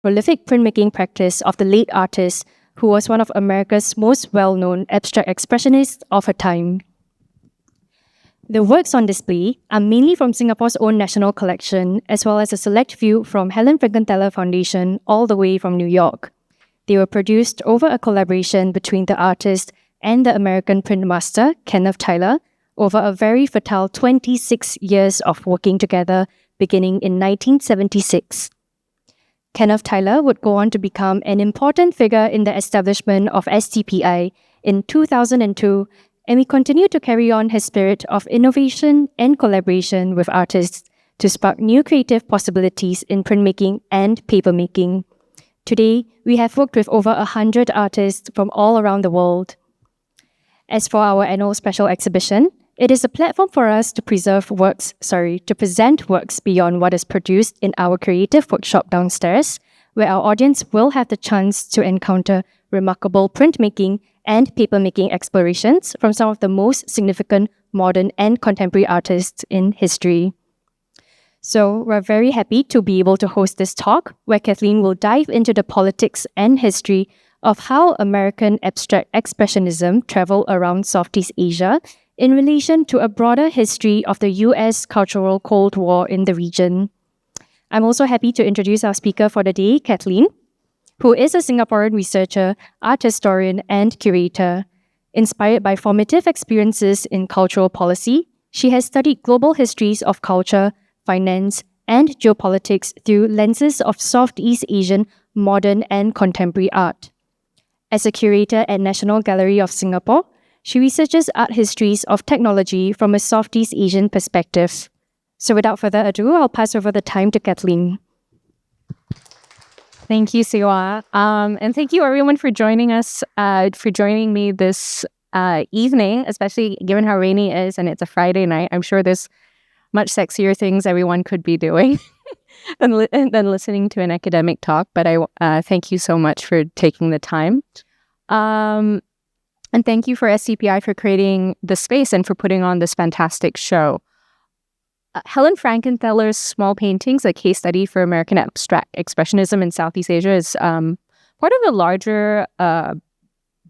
prolific printmaking practice of the late artist who was one of America's most well-known abstract expressionists of her time. The works on display are mainly from Singapore's own national collection, as well as a select few from Helen Frankenthaler Foundation all the way from New York. They were produced over a collaboration between the artist and the American printmaster, Kenneth Tyler, over a very fertile 26 years of working together, beginning in 1976. Kenneth Tyler would go on to become an important figure in the establishment of STPI in 2002, and we continue to carry on his spirit of innovation and collaboration with artists to spark new creative possibilities in printmaking and papermaking. Today, we have worked with over 100 artists from all around the world. As for our annual special exhibition, it is a platform for us to present works beyond what is produced in our creative workshop downstairs, where our audience will have the chance to encounter remarkable printmaking and papermaking explorations from some of the most significant modern and contemporary artists in history. So we're very happy to be able to host this talk, where Kathleen will dive into the politics and history of how American abstract expressionism traveled around Southeast Asia in relation to a broader history of the US cultural Cold War in the region. I'm also happy to introduce our speaker for the day, Kathleen, who is a Singaporean researcher, art historian, and curator. Inspired by formative experiences in cultural policy, she has studied global histories of culture, finance, and geopolitics through lenses of Southeast Asian modern and contemporary art. As a curator at National Gallery of Singapore, she researches art histories of technology from a Southeast Asian perspective. So without further ado, I'll pass over the time to Kathleen. Thank you, Siwa. And thank you everyone for joining us, for joining me this evening, especially given how rainy it is and it's a Friday night. I'm sure there's much sexier things everyone could be doing than listening to an academic talk. But I thank you so much for taking the time. And thank you for STPI for creating the space and for putting on this fantastic show. Helen Frankenthaler's Small Paintings, a case study for American abstract expressionism in Southeast Asia, is part of a larger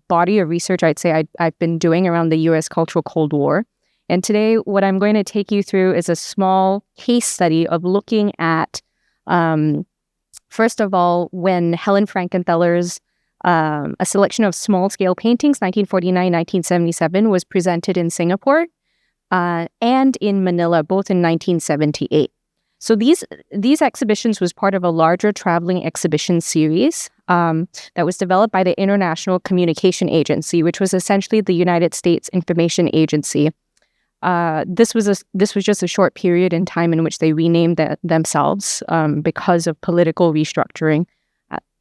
body of research, I'd say, I've been doing around the U.S. cultural Cold War. And today, what I'm going to take you through is a small case study of looking at, first of all, when Helen Frankenthaler's a selection of small-scale paintings, 1949-1977, was presented in Singapore, and in Manila, both in 1978. So these exhibitions was part of a larger traveling exhibition series that was developed by the International Communication Agency, which was essentially the United States Information Agency. This was just a short period in time in which they renamed themselves because of political restructuring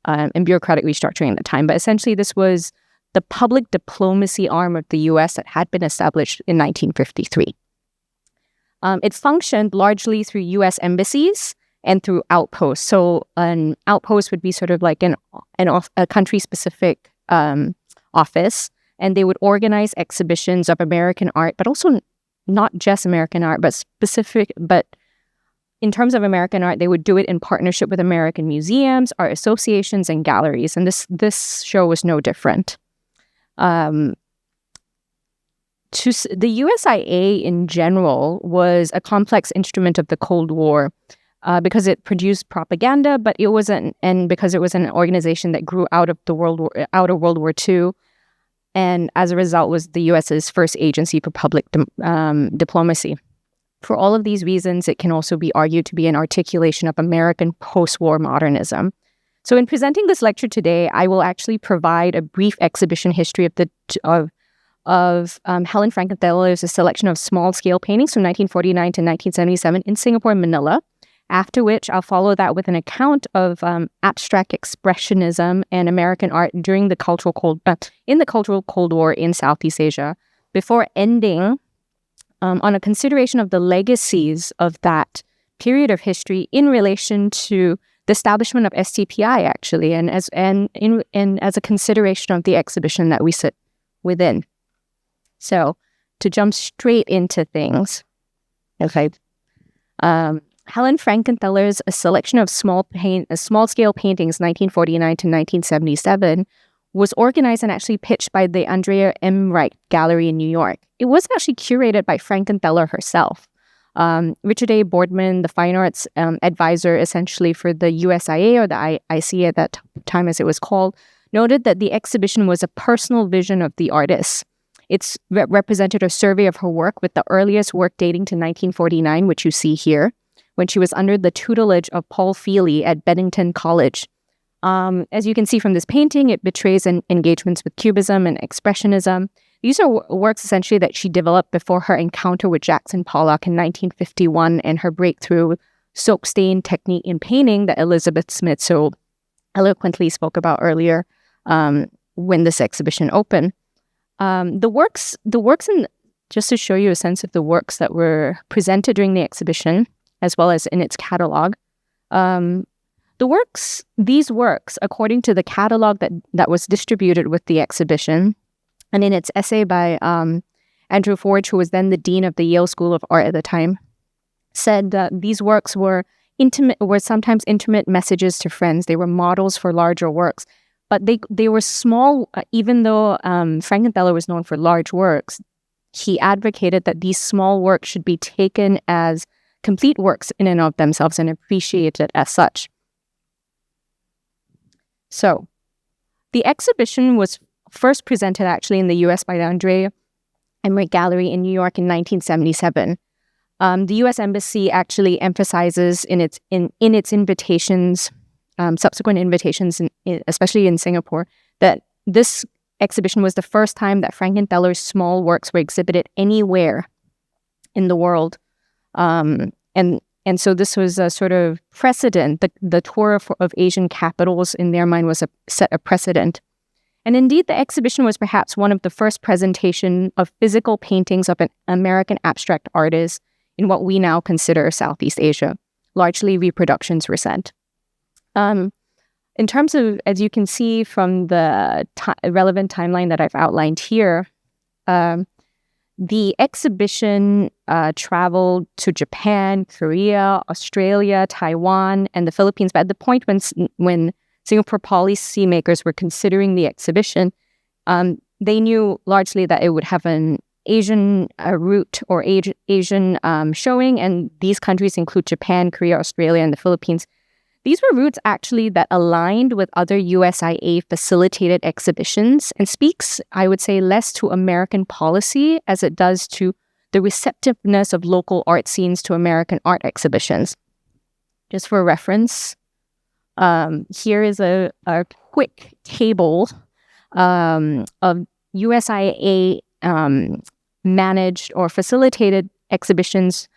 and bureaucratic restructuring at the time. But essentially, this was the public diplomacy arm of the U.S. that had been established in 1953. It functioned largely through U.S. embassies and through outposts. So an outpost would be sort of like a country-specific office, and they would organize exhibitions of American art, but also not just American art, but in terms of American art, they would do it in partnership with American museums, art associations, and galleries. And this show was no different. The USIA in general was a complex instrument of the Cold War because it produced propaganda, but it wasn't, and because it was an organization that grew out of World War II, and as a result was the U.S.'s first agency for public diplomacy. For all of these reasons, it can also be argued to be an articulation of American post-war modernism. So in presenting this lecture today, I will actually provide a brief exhibition history of Helen Frankenthaler's a selection of small-scale paintings from 1949 to 1977 in Singapore and Manila, after which I'll follow that with an account of abstract expressionism and American art during the cultural Cold War in Southeast Asia, before ending on a consideration of the legacies of that period of history in relation to the establishment of STPI, actually, and as a consideration of the exhibition that we sit within. So, to jump straight into things, okay. Helen Frankenthaler's A Selection of Small-Scale Paintings, 1949 to 1977, was organized and actually pitched by the Andrea M. Wright Gallery in New York. It was actually curated by Frankenthaler herself. Richard A. Boardman, the fine arts advisor essentially for the USIA, or the ICA at that time as it was called, noted that the exhibition was a personal vision of the artist. It's represented a survey of her work, with the earliest work dating to 1949, which you see here, when she was under the tutelage of Paul Feely at Bennington College. As you can see from this painting, it betrays engagements with Cubism and Expressionism. These are works essentially that she developed before her encounter with Jackson Pollock in 1951 and her breakthrough soap stain technique in painting that Elizabeth Smith so eloquently spoke about earlier when this exhibition opened. The works, just to show you a sense of the works that were presented during the exhibition, as well as in its catalog, these works, according to the catalog that was distributed with the exhibition, and in its essay by Andrew Forge, who was then the dean of the Yale School of Art at the time, said that these works were sometimes intimate messages to friends. They were models for larger works, but they were small. Even though Frankenthaler was known for large works, he advocated that these small works should be taken as complete works in and of themselves and appreciated as such. So, the exhibition was first presented actually in the U.S. by the Andrea M. Wright Gallery in New York in 1977. The U.S. Embassy actually emphasizes in its invitations, subsequent invitations, especially in Singapore, that this exhibition was the first time that Frankenthaler's small works were exhibited anywhere in the world. And so this was a sort of precedent. The tour of Asian capitals in their mind was set a precedent. And indeed, the exhibition was perhaps one of the first presentation of physical paintings of an American abstract artist in what we now consider Southeast Asia. Largely reproductions were sent. In terms of, as you can see from the relevant timeline that I've outlined here, the exhibition traveled to Japan, Korea, Australia, Taiwan, and the Philippines. But at the point when Singapore policymakers were considering the exhibition, they knew largely that it would have an Asian route or Asian showing, and these countries include Japan, Korea, Australia, and the Philippines. These were routes actually that aligned with other USIA facilitated exhibitions and speaks, I would say, less to American policy as it does to the receptiveness of local art scenes to American art exhibitions. Just for reference, here is a quick table of USIA managed or facilitated exhibitions,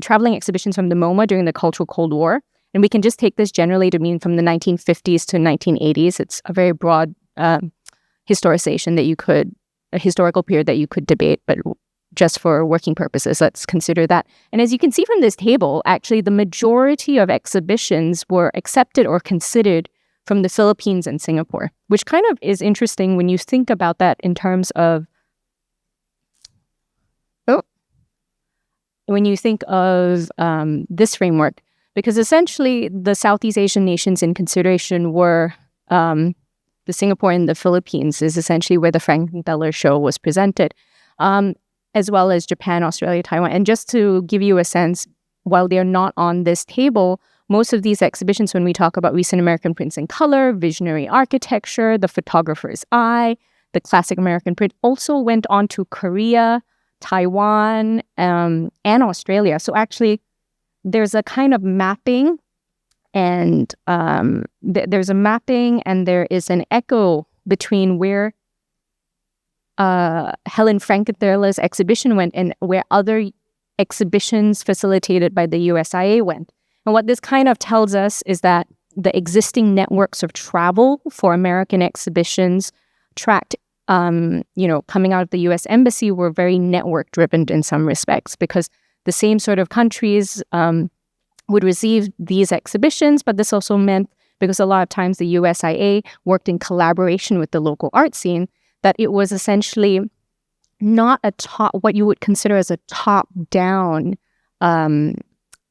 traveling exhibitions from the MoMA during the Cultural Cold War. And we can just take this generally to mean from the 1950s to 1980s. It's a very broad historization a historical period that you could debate, but just for working purposes, let's consider that. And as you can see from this table, actually the majority of exhibitions were accepted or considered from the Philippines and Singapore, which kind of is interesting when you think about that in terms of this framework. Because essentially, the Southeast Asian nations in consideration were the Singapore and the Philippines is essentially where the Frankenthaler show was presented, as well as Japan, Australia, Taiwan. And just to give you a sense, while they're not on this table, most of these exhibitions, when we talk about recent American prints in color, visionary architecture, the photographer's eye, the classic American print, also went on to Korea, Taiwan, and Australia. So actually, there's a kind of mapping, and there's a mapping, and there is an echo between where Helen Frankenthaler's exhibition went and where other exhibitions facilitated by the USIA went. And what this kind of tells us is that the existing networks of travel for American exhibitions tracked, coming out of the U.S. Embassy were very network-driven in some respects, because the same sort of countries would receive these exhibitions, but this also meant, because a lot of times the USIA worked in collaboration with the local art scene, that it was essentially not what you would consider as a top-down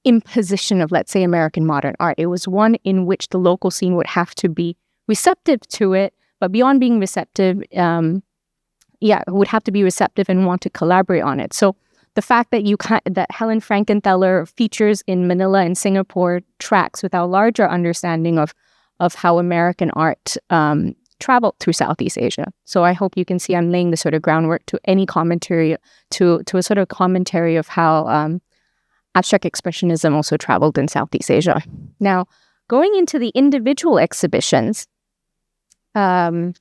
imposition of, let's say, American modern art. It was one in which the local scene would have to be receptive to it, but beyond being receptive, would have to be receptive and want to collaborate on it. So the fact that that Helen Frankenthaler features in Manila and Singapore tracks with our larger understanding of how American art traveled through Southeast Asia. So I hope you can see I'm laying the sort of groundwork to any commentary, to a sort of commentary of how abstract expressionism also traveled in Southeast Asia. Now, going into the individual exhibitions, when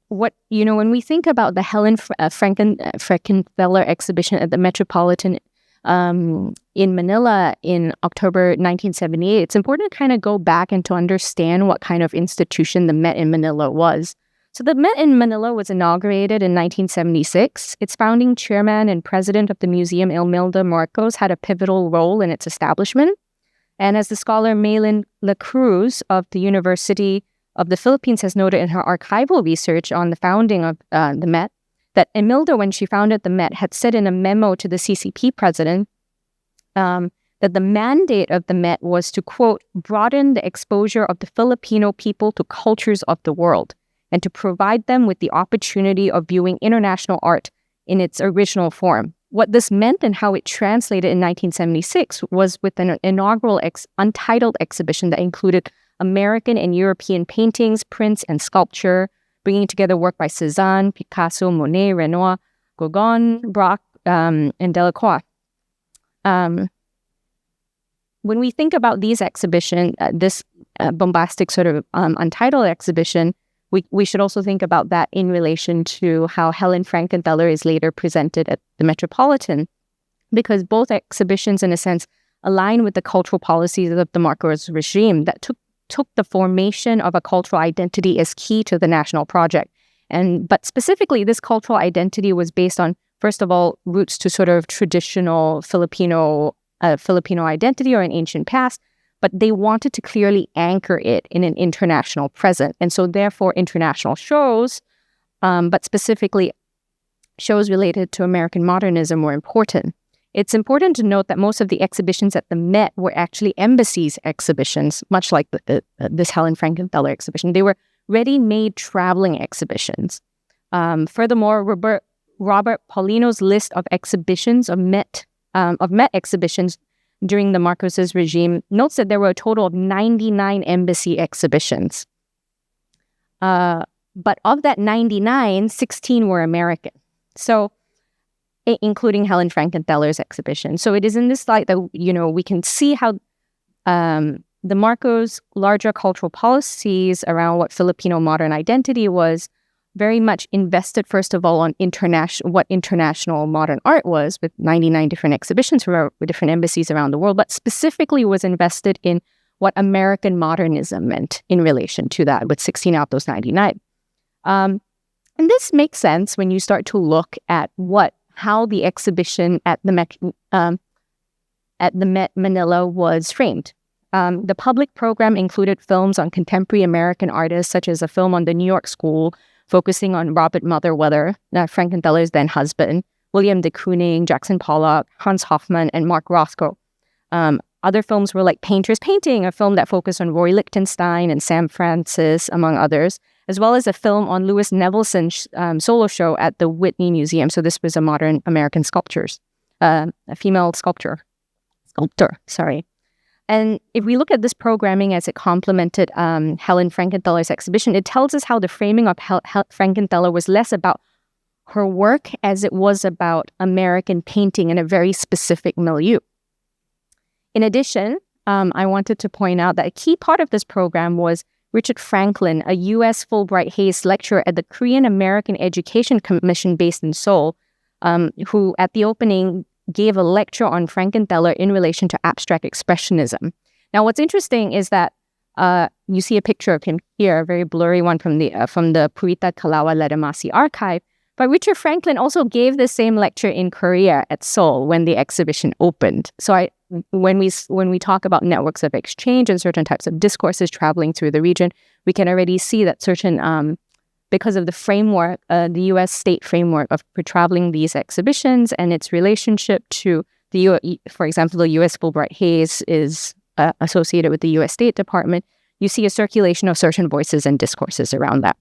we think about the Helen Frankenthaler exhibition at the Metropolitan in Manila in October 1978, it's important to kind of go back and to understand what kind of institution the Met in Manila was. So the Met in Manila was inaugurated in 1976. Its founding chairman and president of the museum, Imelda Marcos, had a pivotal role in its establishment. And as the scholar Maylin La Cruz of the University of the Philippines has noted in her archival research on the founding of the Met, that Imelda, when she founded the Met, had said in a memo to the CCP president that the mandate of the Met was to, quote, broaden the exposure of the Filipino people to cultures of the world and to provide them with the opportunity of viewing international art in its original form. What this meant and how it translated in 1976 was with an inaugural untitled exhibition that included American and European paintings, prints, and sculpture, bringing together work by Cézanne, Picasso, Monet, Renoir, Gauguin, Braque, and Delacroix. When we think about these exhibitions, this bombastic sort of untitled exhibition, we should also think about that in relation to how Helen Frankenthaler is later presented at the Metropolitan, because both exhibitions, in a sense, align with the cultural policies of the Marcos regime that took the formation of a cultural identity as key to the national project. But specifically, this cultural identity was based on, first of all, roots to sort of traditional Filipino identity or an ancient past, but they wanted to clearly anchor it in an international present. And so therefore, international shows, but specifically shows related to American modernism, were important. It's important to note that most of the exhibitions at the Met were actually embassies exhibitions, much like this Helen Frankenthaler exhibition. They were ready-made traveling exhibitions. Furthermore, Robert Paulino's list of exhibitions of Met exhibitions during the Marcos' regime notes that there were a total of 99 embassy exhibitions. But of that 99, 16 were American. So, including Helen Frankenthaler's exhibition. So it is in this slide that, we can see how the Marcos' larger cultural policies around what Filipino modern identity was very much invested, first of all, on what international modern art was, with 99 different exhibitions with different embassies around the world, but specifically was invested in what American modernism meant in relation to that, with 16 out of those 99. And this makes sense when you start to look at how the exhibition at the Met Manila was framed. The public program included films on contemporary American artists, such as a film on the New York School, focusing on Robert Motherwether, Frankenthaler's then husband, William de Kooning, Jackson Pollock, Hans Hofmann, and Mark Rothko. Other films were like Painter's Painting, a film that focused on Roy Lichtenstein and Sam Francis, among others, as well as a film on Louis Nevelson's solo show at the Whitney Museum. So this was a modern American a female sculptor. And if we look at this programming as it complemented Helen Frankenthaler's exhibition, it tells us how the framing of Frankenthaler was less about her work as it was about American painting in a very specific milieu. In addition, I wanted to point out that a key part of this program was Richard Franklin, a U.S. Fulbright Hays lecturer at the Korean American Education Commission based in Seoul, who at the opening gave a lecture on Frankenthaler in relation to abstract expressionism. Now, what's interesting is that you see a picture of him here, a very blurry one from the Purita Kalawa Ledamasi archive. But Richard Franklin also gave the same lecture in Korea at Seoul when the exhibition opened. So when we talk about networks of exchange and certain types of discourses traveling through the region, we can already see that certain because of the framework, the U.S. state framework for traveling these exhibitions and its relationship to For example, the U.S. Fulbright Haze is associated with the U.S. State Department. You see a circulation of certain voices and discourses around that.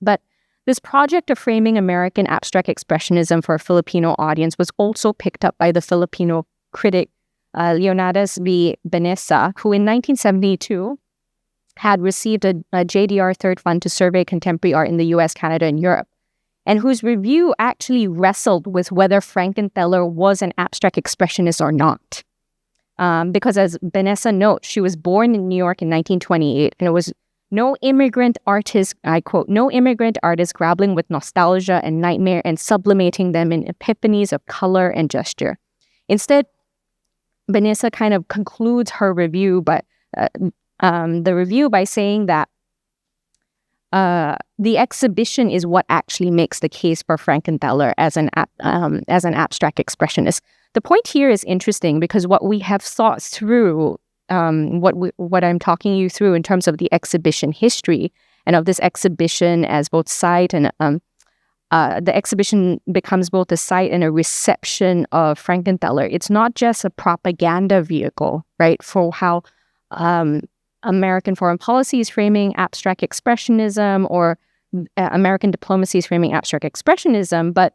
But this project of framing American abstract expressionism for a Filipino audience was also picked up by the Filipino critic Leonidas V. Benessa, who in 1972 had received a JDR Third Fund to survey contemporary art in the US, Canada, and Europe, and whose review actually wrestled with whether Frankenthaler was an abstract expressionist or not. Because as Benessa notes, she was born in New York in 1928, and it was no immigrant artist, I quote, no immigrant artist grappling with nostalgia and nightmare and sublimating them in epiphanies of color and gesture. Instead, Benessa kind of concludes her review, but the review by saying that the exhibition is what actually makes the case for Frankenthaler as an abstract expressionist. The point here is interesting because what we have thought through, what I'm talking you through in terms of the exhibition history and of this exhibition as both site and the exhibition becomes both a site and a reception of Frankenthaler. It's not just a propaganda vehicle, right, for how American foreign policy is framing abstract expressionism or American diplomacy is framing abstract expressionism, but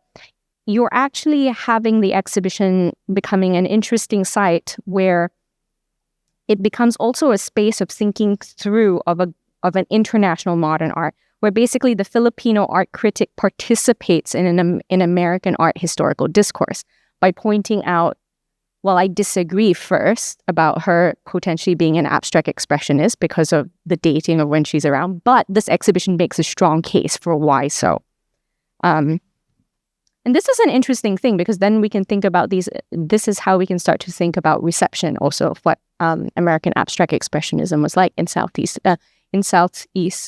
you're actually having the exhibition becoming an interesting site where it becomes also a space of thinking through of an international modern art, where basically the Filipino art critic participates in an American art historical discourse by pointing out, well, I disagree first about her potentially being an abstract expressionist because of the dating of when she's around, but this exhibition makes a strong case for why so. And this is an interesting thing because then we can think about this is how we can start to think about reception also of what American abstract expressionism was like in Southeast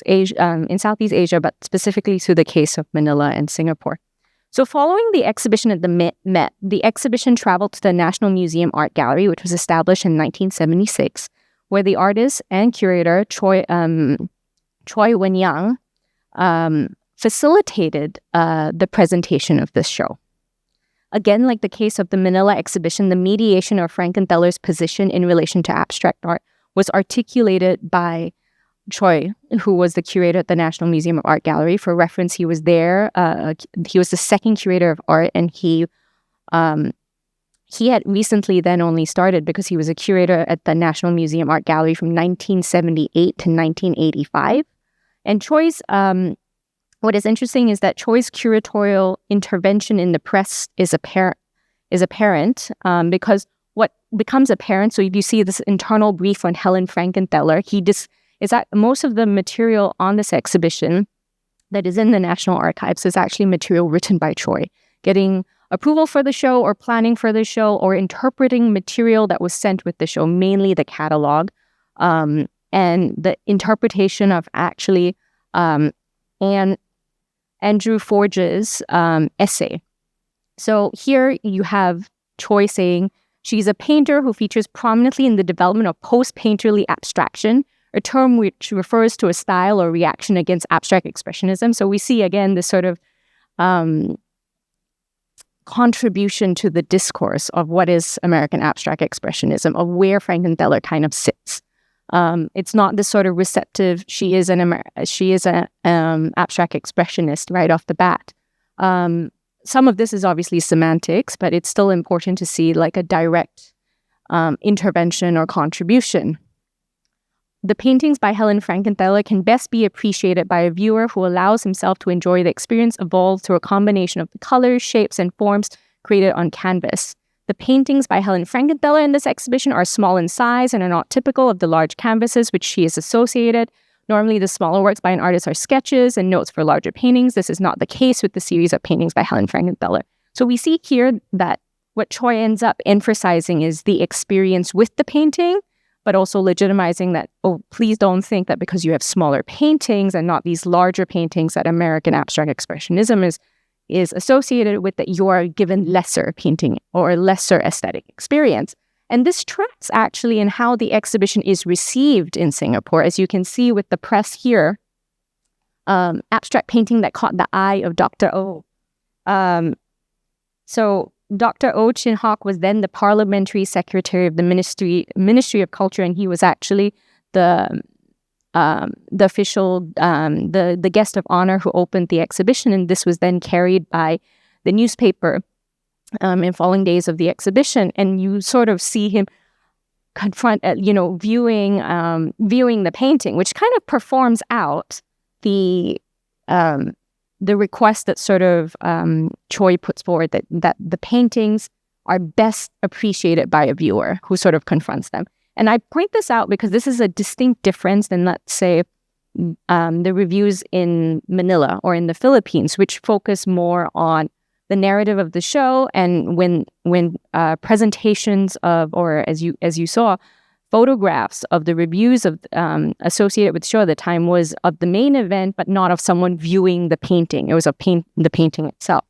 Asia, but specifically through the case of Manila and Singapore. So following the exhibition at the Met, the exhibition traveled to the National Museum Art Gallery, which was established in 1976, where the artist and curator Choi Wen-yang facilitated the presentation of this show. Again, like the case of the Manila exhibition, the mediation of Frankenthaler's position in relation to abstract art was articulated by Choi, who was the curator at the National Museum of Art Gallery. For reference, he was there. He was the second curator of art, and he had recently then only started because he was a curator at the National Museum Art Gallery from 1978 to 1985. And Choi's what is interesting is that Choi's curatorial intervention in the press is apparent because what becomes apparent, so if you see this internal brief on Helen Frankenthaler, is that most of the material on this exhibition that is in the National Archives is actually material written by Choi, getting approval for the show or planning for the show or interpreting material that was sent with the show, mainly the catalog, and the interpretation of actually Andrew Forge's essay. So here you have Choi saying, she's a painter who features prominently in the development of post-painterly abstraction, a term which refers to a style or reaction against abstract expressionism. So we see again this sort of contribution to the discourse of what is American abstract expressionism, of where Frankenthaler kind of sits. It's not this sort of receptive, she is an abstract expressionist right off the bat. Some of this is obviously semantics, but it's still important to see like a direct intervention or contribution. The paintings by Helen Frankenthaler can best be appreciated by a viewer who allows himself to enjoy the experience evolved through a combination of the colors, shapes, and forms created on canvas. The paintings by Helen Frankenthaler in this exhibition are small in size and are not typical of the large canvases which she is associated. Normally, the smaller works by an artist are sketches and notes for larger paintings. This is not the case with the series of paintings by Helen Frankenthaler. So we see here that what Choi ends up emphasizing is the experience with the painting, but also legitimizing that, oh, please don't think that because you have smaller paintings and not these larger paintings that American abstract expressionism is associated with, that you are given lesser painting or a lesser aesthetic experience. And this tracks actually in how the exhibition is received in Singapore, as you can see with the press here, abstract painting that caught the eye of Dr. Oh. So Dr. Oh Chin-hok was then the parliamentary secretary of the Ministry of Culture, and he was actually the official, the guest of honor who opened the exhibition. And this was then carried by the newspaper in following days of the exhibition. And you sort of see him confront, viewing the painting, which kind of performs out the request that sort of Choi puts forward, that the paintings are best appreciated by a viewer who sort of confronts them. And I point this out because this is a distinct difference than, let's say, the reviews in Manila or in the Philippines, which focus more on the narrative of the show. And when presentations of, or as you saw, photographs of the reviews of associated with the show at the time was of the main event, but not of someone viewing the painting. It was of the painting itself.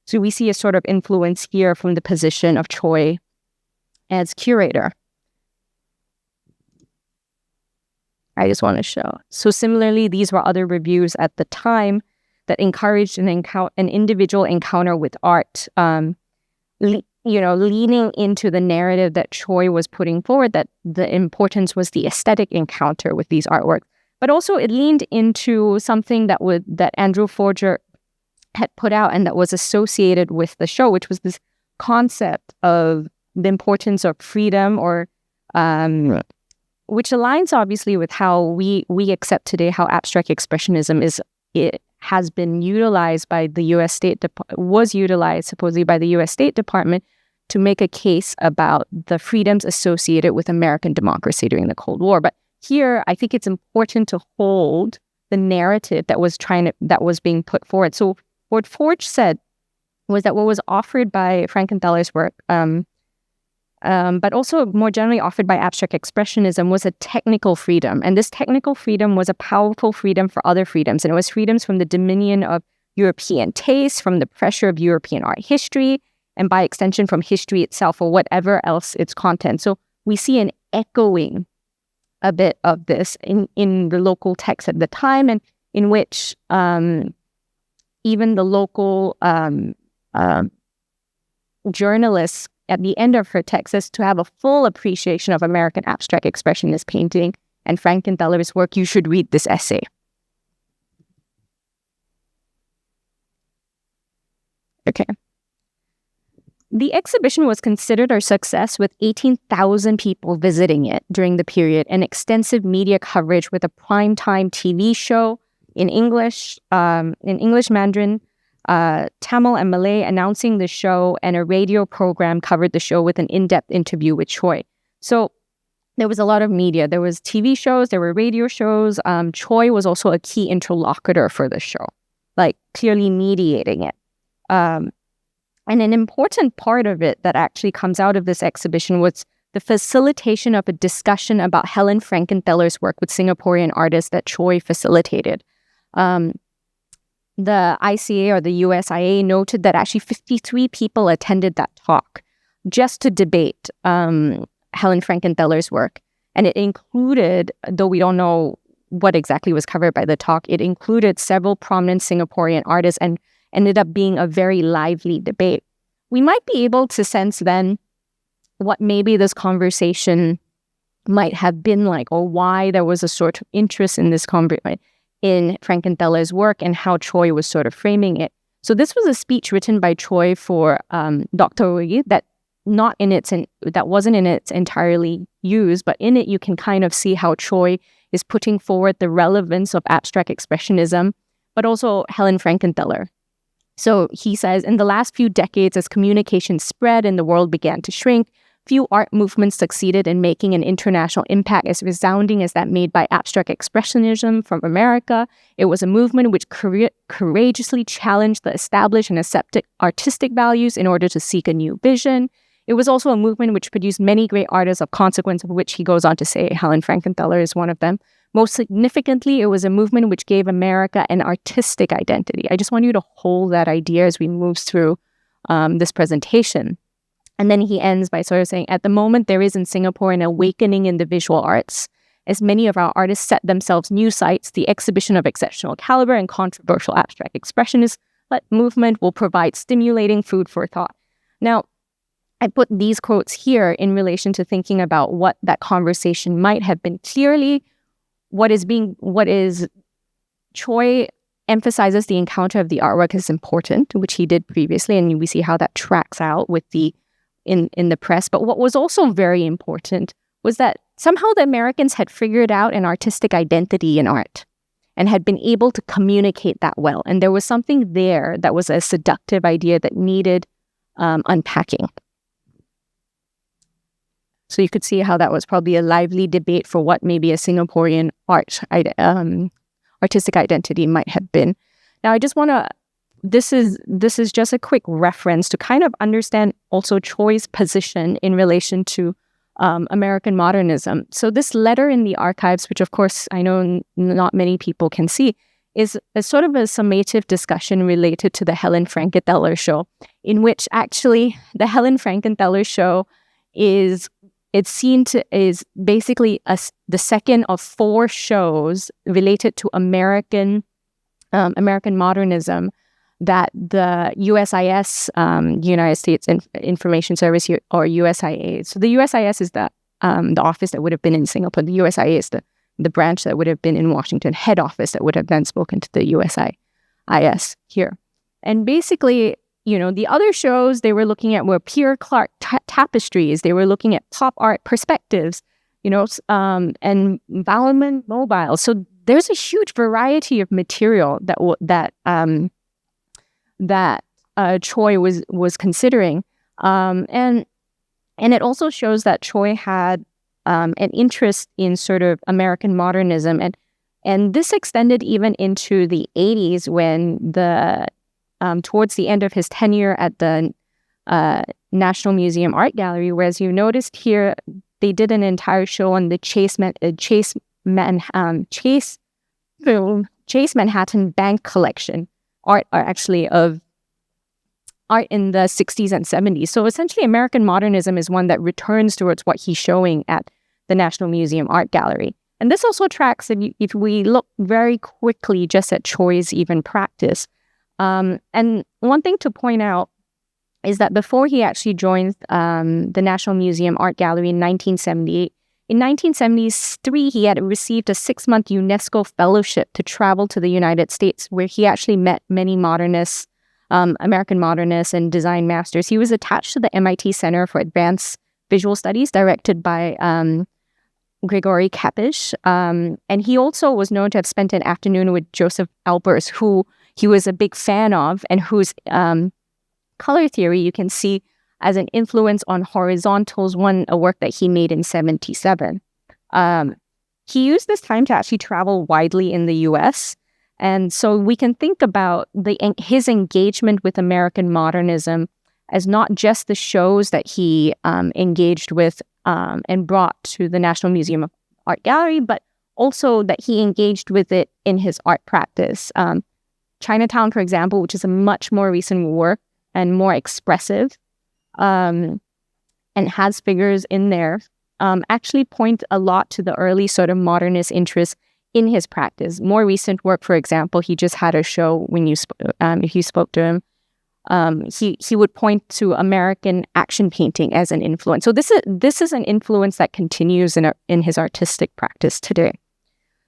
So we see a sort of influence here from the position of Choi as curator. I just want to show. So similarly, these were other reviews at the time that encouraged an individual encounter with art, leaning into the narrative that Choi was putting forward, that the importance was the aesthetic encounter with these artworks. But also it leaned into something that Andrew Forger had put out and that was associated with the show, which was this concept of the importance of freedom, or which aligns obviously with how we accept today how abstract expressionism has been utilized by the U.S. was utilized supposedly by the U.S. State Department to make a case about the freedoms associated with American democracy during the Cold War. But here, I think it's important to hold the narrative that was being put forward. So what Forge said was that what was offered by Frankenthaler's work, but also more generally offered by abstract expressionism, was a technical freedom. And this technical freedom was a powerful freedom for other freedoms. And it was freedoms from the dominion of European taste, from the pressure of European art history, and by extension from history itself, or whatever else its content. So we see an echoing a bit of this in the local text at the time, and in which even the local journalists at the end of her text says, to have a full appreciation of American abstract expressionist painting and Frankenthaler's work, you should read this essay. Okay. The exhibition was considered a success, with 18,000 people visiting it during the period, and extensive media coverage with a primetime TV show in English, Mandarin, Tamil and Malay announcing the show, and a radio program covered the show with an in-depth interview with Choi. So there was a lot of media. There was TV shows, there were radio shows. Choi was also a key interlocutor for the show, like clearly mediating it. And an important part of it that actually comes out of this exhibition was the facilitation of a discussion about Helen Frankenthaler's work with Singaporean artists that Choi facilitated. The ICA, or the USIA, noted that actually 53 people attended that talk just to debate Helen Frankenthaler's work. And it included, though we don't know what exactly was covered by the talk, it included several prominent Singaporean artists and ended up being a very lively debate. We might be able to sense then what maybe this conversation might have been like, or why there was a sort of interest in this in Frankenthaler's work and how Choi was sort of framing it. So this was a speech written by Choi for Dr. Ui that wasn't in its entirely used, but in it you can kind of see how Choi is putting forward the relevance of abstract expressionism, but also Helen Frankenthaler. So he says, in the last few decades, as communication spread and the world began to shrink, few art movements succeeded in making an international impact as resounding as that made by abstract expressionism from America. It was a movement which courageously challenged the established and accepted artistic values in order to seek a new vision. It was also a movement which produced many great artists, of consequence of which he goes on to say Helen Frankenthaler is one of them. Most significantly, it was a movement which gave America an artistic identity. I just want you to hold that idea as we move through this presentation. And then he ends by sort of saying, at the moment, there is in Singapore an awakening in the visual arts. As many of our artists set themselves new sights, the exhibition of exceptional caliber and controversial abstract expressionist movement will provide stimulating food for thought. Now, I put these quotes here in relation to thinking about what that conversation might have been. Clearly, Choi emphasizes the encounter of the artwork as important, which he did previously, and we see how that tracks out with in the press. But what was also very important was that somehow the Americans had figured out an artistic identity in art and had been able to communicate that well. And there was something there that was a seductive idea that needed unpacking. So you could see how that was probably a lively debate for what maybe a Singaporean artistic identity might have been. Now, I just want to, this is just a quick reference to kind of understand also Choi's position in relation to American modernism. So this letter in the archives, which of course I know not many people can see, is a sort of a summative discussion related to the Helen Frankenthaler show, in which actually the Helen Frankenthaler show is basically the second of 4 shows related to American modernism that the USIS, United States Information Service, or USIA. So the USIS is the office that would have been in Singapore. The USIA is the branch that would have been in Washington, head office that would have then spoken to the USIS here. And basically, the other shows they were looking at were Pierre Clark tapestries. They were looking at pop art perspectives, and Balmain Mobile. So there's a huge variety of material that Choi was considering, and it also shows that Choi had an interest in sort of American modernism, and this extended even into the 80s when towards the end of his tenure at the National Museum Art Gallery, whereas you noticed here they did an entire show on the Chase Manhattan Bank collection, art in the 60s and 70s. So essentially American modernism is one that returns towards what he's showing at the National Museum Art Gallery. And this also tracks, if we look very quickly just at Choi's even practice. And one thing to point out is that before he actually joined the National Museum Art Gallery in 1978, in 1973, he had received a 6-month UNESCO fellowship to travel to the United States, where he actually met many modernists, American modernists and design masters. He was attached to the MIT Center for Advanced Visual Studies, directed by Gregory Kapish. And he also was known to have spent an afternoon with Joseph Albers, who he was a big fan of, and whose color theory you can see as an influence on horizontals, a work that he made in 1977. He used this time to actually travel widely in the U.S., and so we can think about his engagement with American modernism as not just the shows that he engaged with and brought to the National Museum of Art Gallery, but also that he engaged with it in his art practice. Chinatown, for example, which is a much more recent work and more expressive, and has figures in there, actually point a lot to the early sort of modernist interest in his practice. More recent work, for example, he just had a show when if you spoke to him, he would point to American action painting as an influence. So this is an influence that continues in his artistic practice today.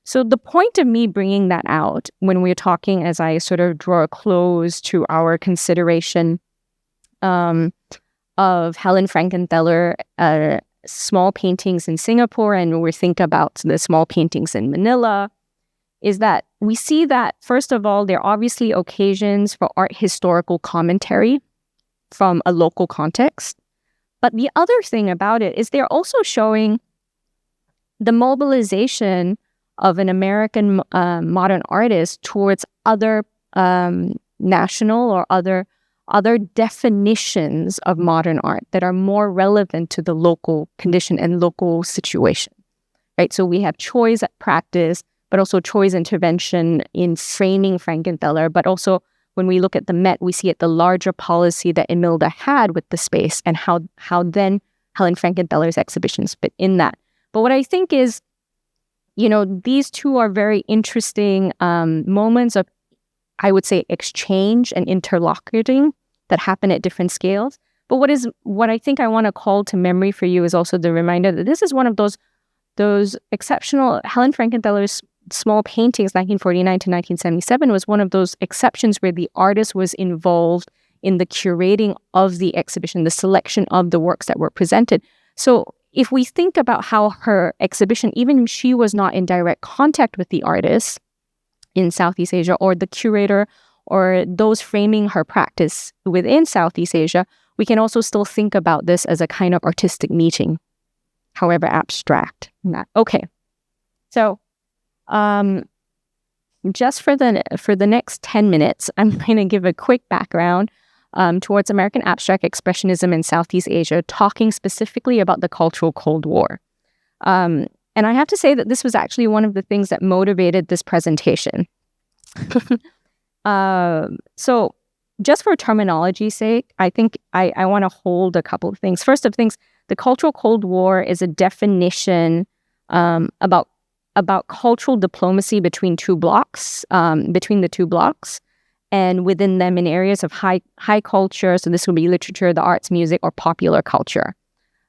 So the point of me bringing that out when we're talking, as I sort of draw a close to our consideration of Helen Frankenthaler, small paintings in Singapore, and we think about the small paintings in Manila, is that we see that, first of all, there are obviously occasions for art historical commentary from a local context. But the other thing about it is they're also showing the mobilization of an American modern artist towards other national or other definitions of modern art that are more relevant to the local condition and local situation, right? So we have Choi's practice, but also Choi's intervention in framing Frankenthaler, but also when we look at the Met, we see the larger policy that Emilda had with the space and how then Helen Frankenthaler's exhibitions fit in that. But what I think is, these two are very interesting moments of, I would say, exchange and interlocuting that happen at different scales. But what I think I want to call to memory for you is also the reminder that this is one of those exceptional Helen Frankenthaler's small paintings, 1949 to 1977, was one of those exceptions where the artist was involved in the curating of the exhibition, the selection of the works that were presented. So if we think about how her exhibition, even if she was not in direct contact with the artist in Southeast Asia or the curator or those framing her practice within Southeast Asia, we can also still think about this as a kind of artistic meeting, however abstract. Okay, so just for the next 10 minutes, I'm going to give a quick background towards American abstract expressionism in Southeast Asia, talking specifically about the Cultural Cold War. And I have to say that this was actually one of the things that motivated this presentation. So just for terminology's sake, I think I want to hold a couple of things. First of things, the Cultural Cold War is a definition about cultural diplomacy between the two blocks, and within them in areas of high culture. So this would be literature, the arts, music, or popular culture.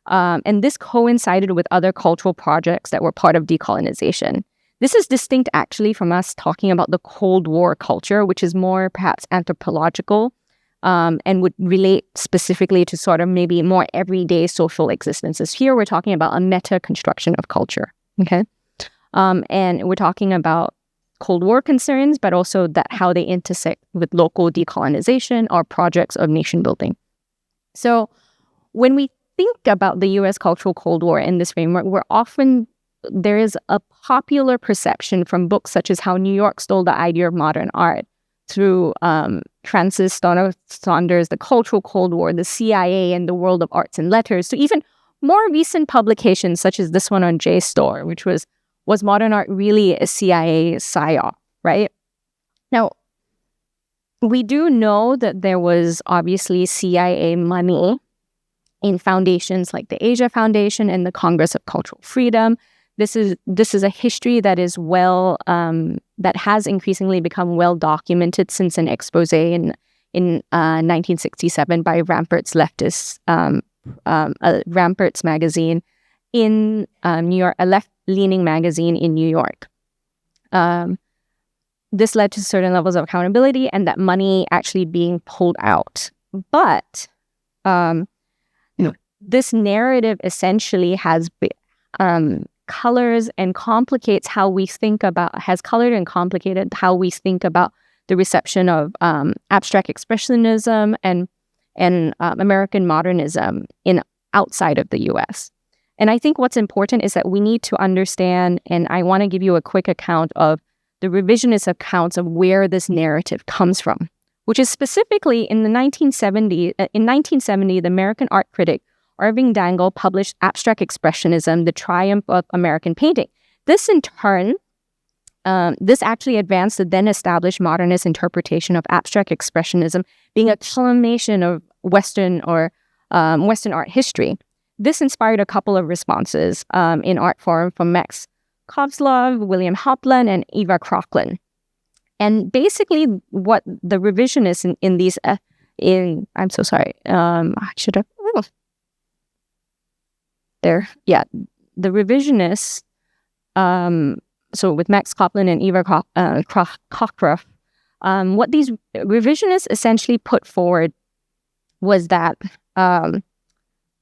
And this coincided with other cultural projects that were part of decolonization. This is distinct actually from us talking about the Cold War culture, which is more perhaps anthropological and would relate specifically to sort of maybe more everyday social existences. Here we're talking about a meta-construction of culture, okay? And we're talking about Cold War concerns, but also that how they intersect with local decolonization or projects of nation building. So when we think about the U.S. Cultural Cold War in this framework, there is a popular perception from books such as How New York Stole the Idea of Modern Art, through Francis Saunders' The Cultural Cold War, the CIA and the World of Arts and Letters, to even more recent publications such as this one on JSTOR, which was modern art really a CIA psyop, right? Now, we do know that there was obviously CIA money in foundations like the Asia Foundation and the Congress of Cultural Freedom. This is a history that is that has increasingly become well documented since an expose in 1967 by Rampert's leftist Rampert's magazine in New York, a left-leaning magazine in New York. This led to certain levels of accountability and that money actually being pulled out. But this narrative essentially has colors and complicates how we think about, has colored and complicated how we think about the reception of abstract expressionism and American modernism outside of the U.S. And I think what's important is that we need to understand, and I want to give you a quick account of the revisionist accounts of where this narrative comes from, which is specifically in 1970, the American art critic Irving Dangle published Abstract Expressionism, The Triumph of American Painting. This in turn, this actually advanced the then established modernist interpretation of abstract expressionism being a culmination of Western art history. This inspired a couple of responses in art form from Max Kovslov, William Hopland, and Eva Crocklin. And basically what the revisionists in these, I'm so sorry, I should have, there, yeah, the revisionists, so with Max Copland and Eva Cockcroft, what these revisionists essentially put forward was that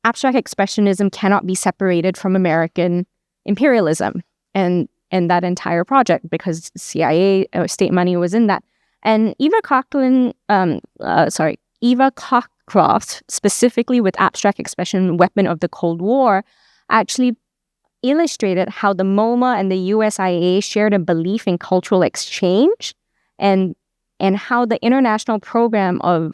abstract expressionism cannot be separated from American imperialism and that entire project because CIA state money was in that. And Eva Cockcroft, specifically with Abstract Expression, Weapon of the Cold War, actually illustrated how the MoMA and the USIA shared a belief in cultural exchange and how the international program of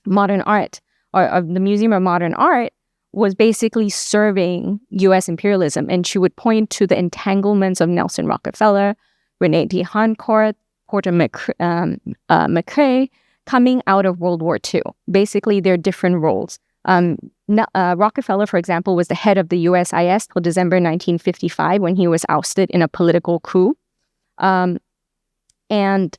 modern art, or of the Museum of Modern Art, was basically serving U.S. imperialism. And she would point to the entanglements of Nelson Rockefeller, Rene D. Harcourt, Porter McCrae, coming out of World War II. Basically, their different roles. Rockefeller, for example, was the head of the USIS till December 1955 when he was ousted in a political coup. And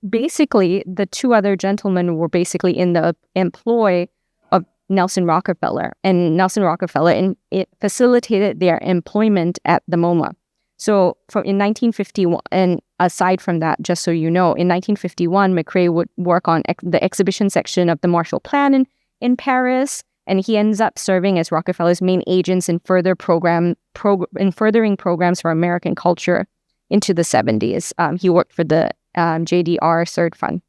basically, the two other gentlemen were basically in the employ of Nelson Rockefeller. And Nelson Rockefeller, and it facilitated their employment at the MoMA. So in 1951, and aside from that, just so you know, in 1951, McCrae would work on the exhibition section of the Marshall Plan in Paris, and he ends up serving as Rockefeller's main agents in furthering programs for American culture into the 70s. He worked for the JDR Third Fund.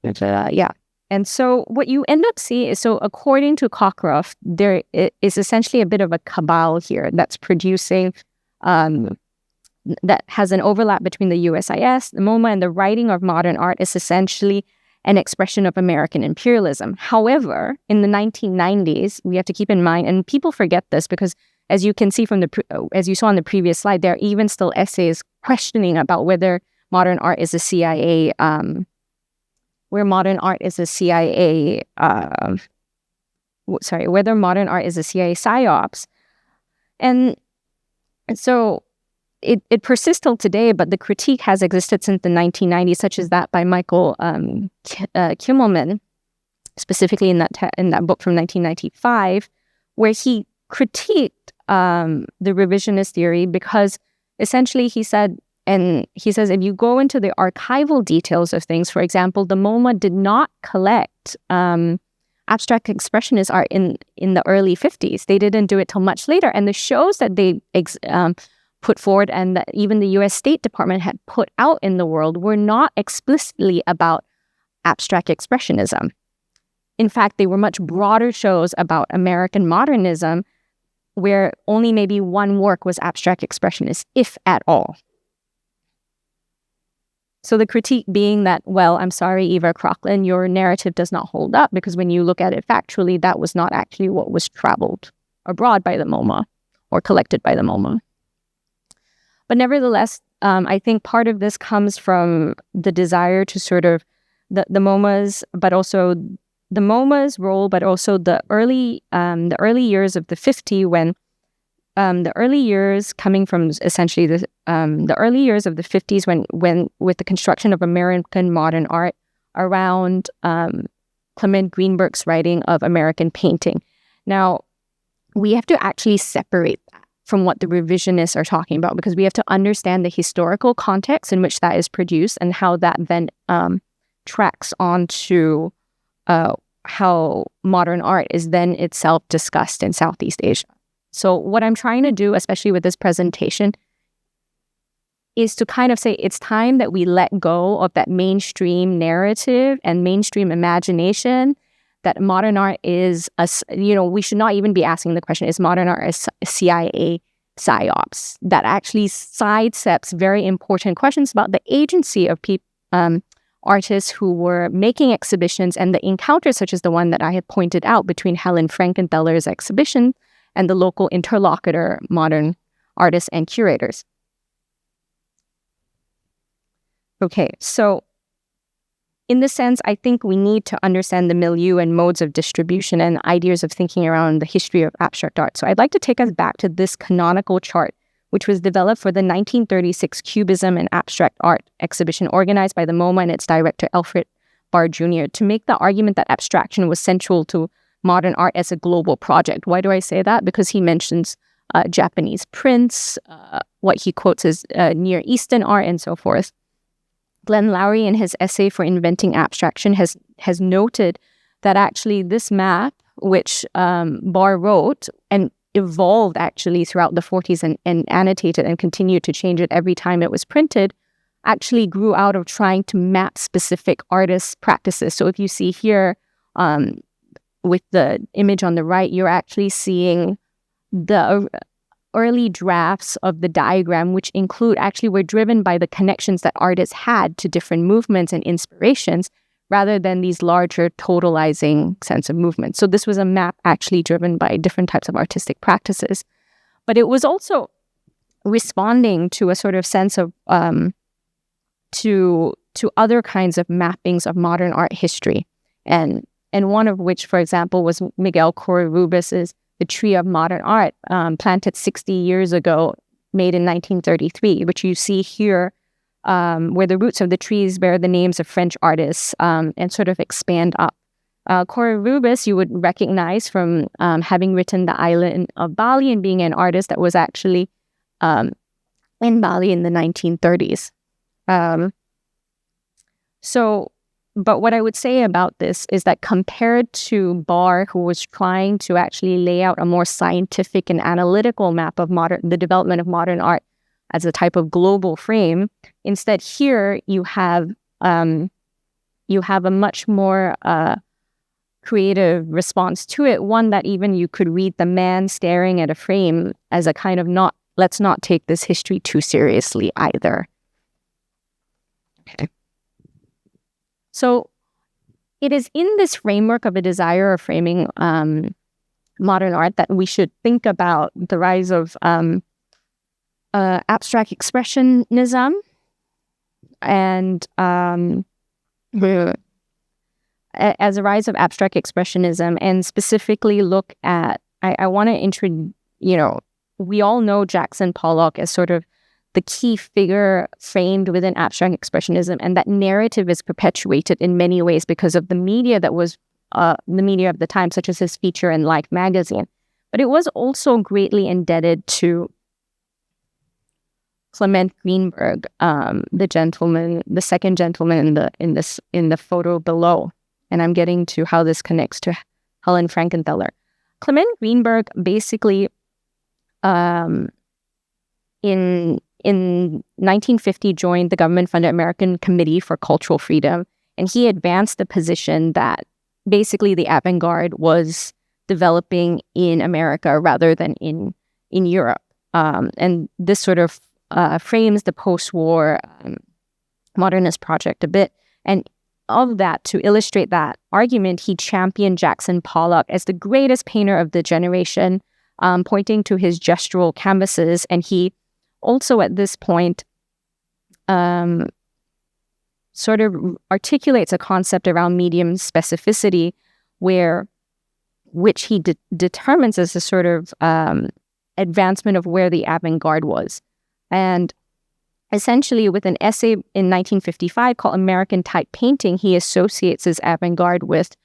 Yeah. And so what you end up seeing is, so according to Cockcroft, there is essentially a bit of a cabal here that's producing, that has an overlap between the USIS, the MoMA, and the writing of modern art is essentially an expression of American imperialism. However, in the 1990s, we have to keep in mind, and people forget this because as you can see from as you saw on the previous slide, there are even still essays questioning about whether modern art is a CIA, whether modern art is a CIA psyops. And so it persists till today, but the critique has existed since the 1990s, such as that by Michael Kimmelman, specifically in that book from 1995, where he critiqued the revisionist theory because essentially he says, if you go into the archival details of things, for example, the MoMA did not collect abstract expressionist art in the early 50s. They didn't do it till much later. And the shows that they put forward and that even the U.S. State Department had put out in the world were not explicitly about abstract expressionism. In fact, they were much broader shows about American modernism where only maybe one work was abstract expressionist, if at all. So the critique being that, well, I'm sorry, Eva Crocklin, your narrative does not hold up because when you look at it factually, that was not actually what was traveled abroad by the MoMA or collected by the MoMA. But nevertheless, I think part of this comes from the desire to sort of the MoMA's, but also the MoMA's role, but also the early years of the 50s when the early years coming from essentially the early years of the 50s when with the construction of American modern art around Clement Greenberg's writing of American painting. Now, we have to actually separate that from what the revisionists are talking about because we have to understand the historical context in which that is produced and how that then tracks onto how modern art is then itself discussed in Southeast Asia. So what I'm trying to do, especially with this presentation, is to kind of say it's time that we let go of that mainstream narrative and mainstream imagination that modern art is, we should not even be asking the question, is modern art a CIA psyops? That actually sidesteps very important questions about the agency of artists who were making exhibitions and the encounters such as the one that I had pointed out between Helen Frankenthaler's exhibition and the local interlocutor modern artists and curators. Okay, so in this sense, I think we need to understand the milieu and modes of distribution and ideas of thinking around the history of abstract art. So I'd like to take us back to this canonical chart, which was developed for the 1936 Cubism and Abstract Art exhibition organized by the MoMA and its director, Alfred Barr Jr., to make the argument that abstraction was central to modern art as a global project. Why do I say that? Because he mentions Japanese prints, what he quotes as Near Eastern art, and so forth. Glenn Lowry, in his essay for Inventing Abstraction, has noted that actually this map, which Barr wrote and evolved actually throughout the 40s and annotated and continued to change it every time it was printed, actually grew out of trying to map specific artists' practices. So if you see here, with the image on the right, you're actually seeing the early drafts of the diagram, which were driven by the connections that artists had to different movements and inspirations, rather than these larger totalizing sense of movement. So this was a map actually driven by different types of artistic practices. But it was also responding to a sort of sense of, to other kinds of mappings of modern art history. And one of which, for example, was Miguel Covarrubias's The Tree of Modern Art, planted 60 years ago, made in 1933, which you see here where the roots of the trees bear the names of French artists and sort of expand up. Cora Rubis, you would recognize from having written The Island of Bali and being an artist that was actually in Bali in the 1930s. But what I would say about this is that compared to Barr, who was trying to actually lay out a more scientific and analytical map of the development of modern art as a type of global frame, instead here you have a much more creative response to it, one that even you could read the man staring at a frame as a kind of let's not take this history too seriously either. Okay. So it is in this framework of a desire of framing modern art that we should think about the rise of abstract expressionism and as a rise of abstract expressionism, and specifically look at, I want to we all know Jackson Pollock as sort of the key figure framed within abstract expressionism, and that narrative is perpetuated in many ways because of the media that was the media of the time, such as his feature in Life magazine. But it was also greatly indebted to Clement Greenberg, the second gentleman in the photo below. And I'm getting to how this connects to Helen Frankenthaler. Clement Greenberg basically, in 1950, joined the government-funded American Committee for Cultural Freedom, and he advanced the position that basically the avant-garde was developing in America rather than in Europe. And this sort of frames the post-war modernist project a bit. And of that, to illustrate that argument, he championed Jackson Pollock as the greatest painter of the generation, pointing to his gestural canvases. And he also, at this point, sort of articulates a concept around medium specificity, which he determines as a sort of advancement of where the avant-garde was. And essentially, with an essay in 1955 called American Type Painting, he associates his avant-garde with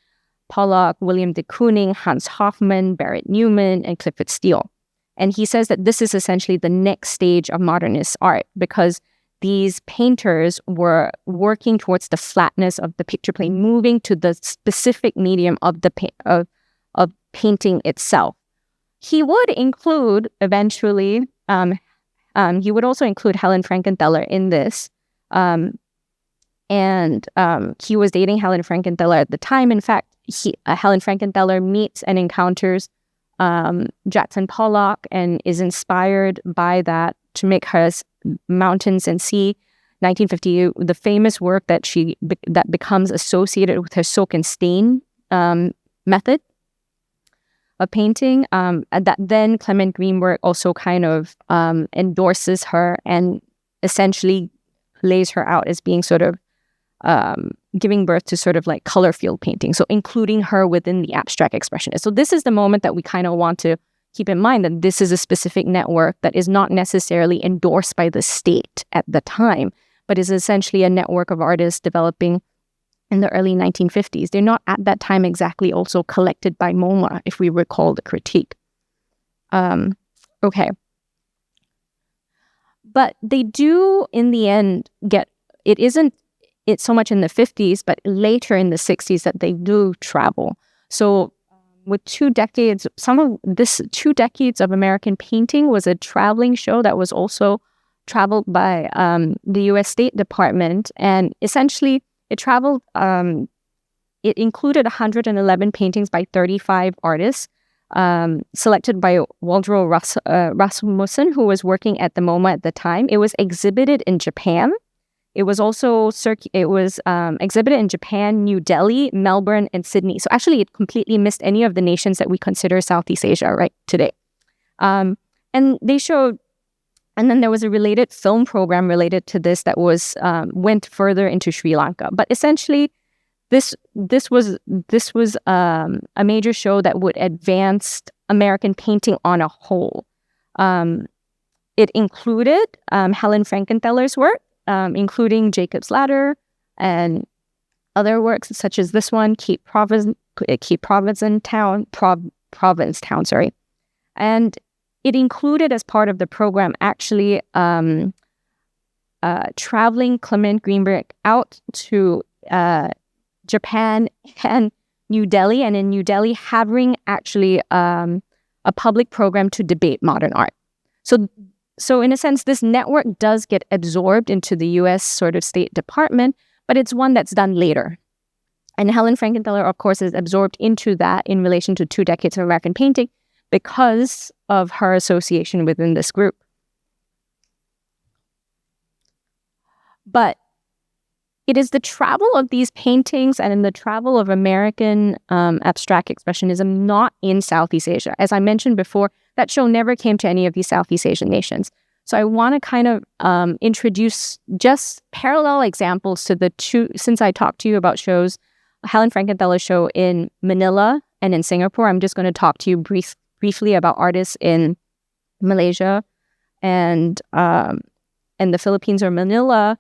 Pollock, William de Kooning, Hans Hofmann, Barrett Newman, and Clifford Steele. And he says that this is essentially the next stage of modernist art, because these painters were working towards the flatness of the picture plane, moving to the specific medium of the of painting itself. He would include eventually, he would also include Helen Frankenthaler in this. And he was dating Helen Frankenthaler at the time. In fact, Helen Frankenthaler meets and encounters Jackson Pollock and is inspired by that to make her Mountains and Sea, 1950, the famous work that becomes associated with her soak and stain method of painting. That then Clement Greenberg also kind of endorses her and essentially lays her out as being sort of giving birth to sort of like color field painting, so including her within the abstract expressionist. So this is the moment that we kind of want to keep in mind, that this is a specific network that is not necessarily endorsed by the state at the time, but is essentially a network of artists developing in the early 1950s. They're not at that time exactly also collected by MoMA, if we recall the critique. Okay. But they do, in the end, it's so much in the 50s, but later in the 60s that they do travel. So with 2 decades, two decades of American painting was a traveling show that was also traveled by the U.S. State Department. And essentially, it traveled, it included 111 paintings by 35 artists, selected by Woldrow Rasmussen, who was working at the MoMA at the time. It was exhibited in Japan. It was also exhibited in Japan, New Delhi, Melbourne, and Sydney. So actually, it completely missed any of the nations that we consider Southeast Asia right today. And they showed, and then there was a related film program related to this that was went further into Sri Lanka. But essentially, this was a major show that would advance American painting on a whole. It included Helen Frankenthaler's work. including Jacob's Ladder and other works such as this one, Provincetown, sorry. And it included as part of the program actually traveling Clement Greenberg out to Japan and New Delhi, and in New Delhi having actually a public program to debate modern art. So in a sense, this network does get absorbed into the US sort of State Department, but it's one that's done later. And Helen Frankenthaler, of course, is absorbed into that in relation to 2 decades of American painting because of her association within this group. But it is the travel of these paintings and in the travel of American abstract expressionism, not in Southeast Asia. As I mentioned before, that show never came to any of these Southeast Asian nations. So I want to kind of introduce just parallel examples to the two, since I talked to you about shows, Helen Frankenthaler's show in Manila and in Singapore. I'm just going to talk to you briefly about artists in Malaysia and the Philippines or Manila,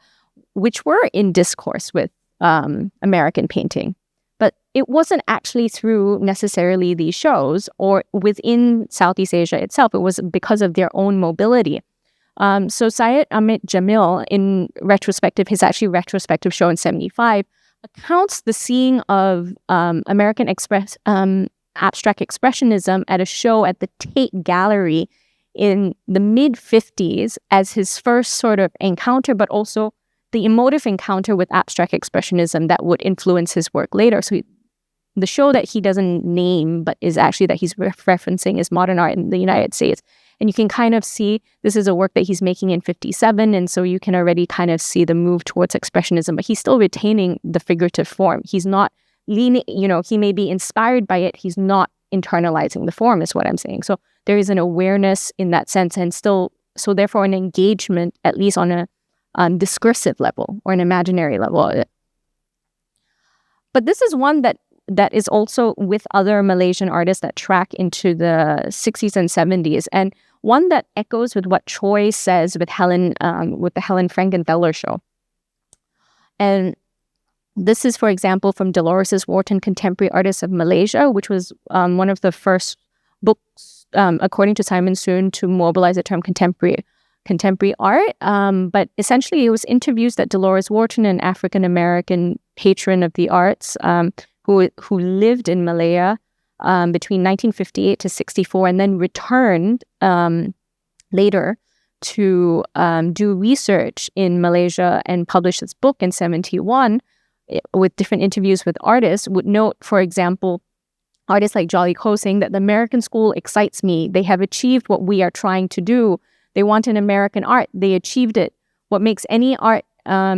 which were in discourse with American painting. But it wasn't actually through necessarily these shows or within Southeast Asia itself. It was because of their own mobility. So Syed Amit Jamil, in retrospective, his actually retrospective show in 1975, accounts the seeing of American abstract expressionism at a show at the Tate Gallery in the mid-50s as his first sort of encounter, but also the emotive encounter with abstract expressionism that would influence his work later. So the show that he doesn't name, but is actually that he's referencing, is Modern Art in the United States. And you can kind of see this is a work that he's making in 1957. And so you can already kind of see the move towards expressionism, but he's still retaining the figurative form. He's not leaning, he may be inspired by it. He's not internalizing the form is what I'm saying. So there is an awareness in that sense and still, so therefore an engagement, at least on a discursive level or an imaginary level. But this is one that is also with other Malaysian artists that track into the 60s and 70s, and one that echoes with what Troy says with the Helen Frankenthaler show. And this is, for example, from Dolores Wharton, Contemporary Artists of Malaysia, which was one of the first books, according to Simon Soon, to mobilize the term contemporary art. But essentially, it was interviews that Dolores Wharton, an African-American patron of the arts, who lived in Malaya between 1958 to 64, and then returned later to do research in Malaysia and publish this book in 1971 with different interviews with artists, would note, for example, artists like Jolly Koh saying that the American school excites me. They have achieved what we are trying to do. They want an American art. They achieved it. What makes any art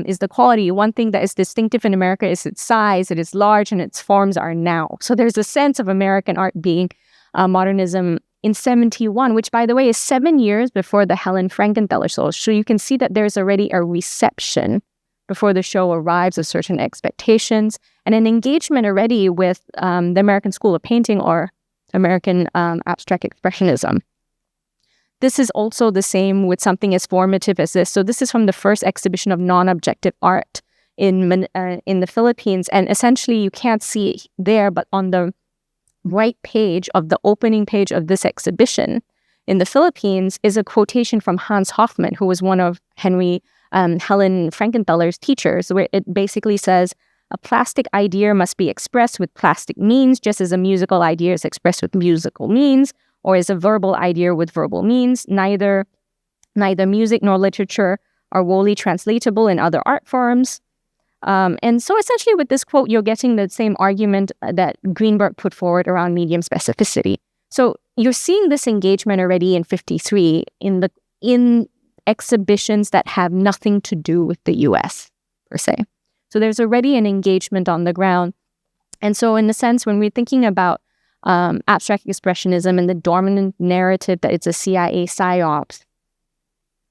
is the quality. One thing that is distinctive in America is its size. It is large and its forms are now. So there's a sense of American art being modernism in 1971, which, by the way, is 7 years before the Helen Frankenthaler show. So you can see that there's already a reception before the show arrives of certain expectations and an engagement already with the American School of Painting or American abstract expressionism. This is also the same with something as formative as this. So this is from the first exhibition of non-objective art in the Philippines. And essentially, you can't see it there, but on the right page of the opening page of this exhibition in the Philippines is a quotation from Hans Hofmann, who was one of Helen Frankenthaler's teachers, where it basically says, a plastic idea must be expressed with plastic means, just as a musical idea is expressed with musical means, or is a verbal idea with verbal means. Neither music nor literature are wholly translatable in other art forms. And so essentially with this quote, you're getting the same argument that Greenberg put forward around medium specificity. So you're seeing this engagement already in 1953 in exhibitions that have nothing to do with the US, per se. So there's already an engagement on the ground. And so in a sense, when we're thinking about abstract expressionism and the dominant narrative that it's a CIA psyops,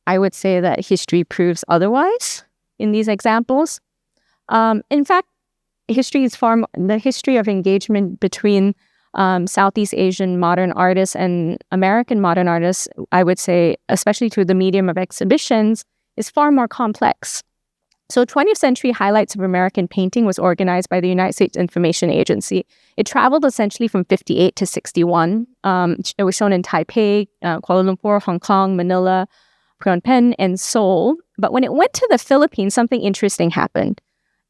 I would say that history proves otherwise in these examples. In fact, the history of engagement between Southeast Asian modern artists and American modern artists, I would say, especially through the medium of exhibitions, is far more complex. So 20th Century Highlights of American Painting was organized by the United States Information Agency. It traveled essentially from 58 to 61. It was shown in Taipei, Kuala Lumpur, Hong Kong, Manila, Phnom Penh, and Seoul. But when it went to the Philippines, something interesting happened.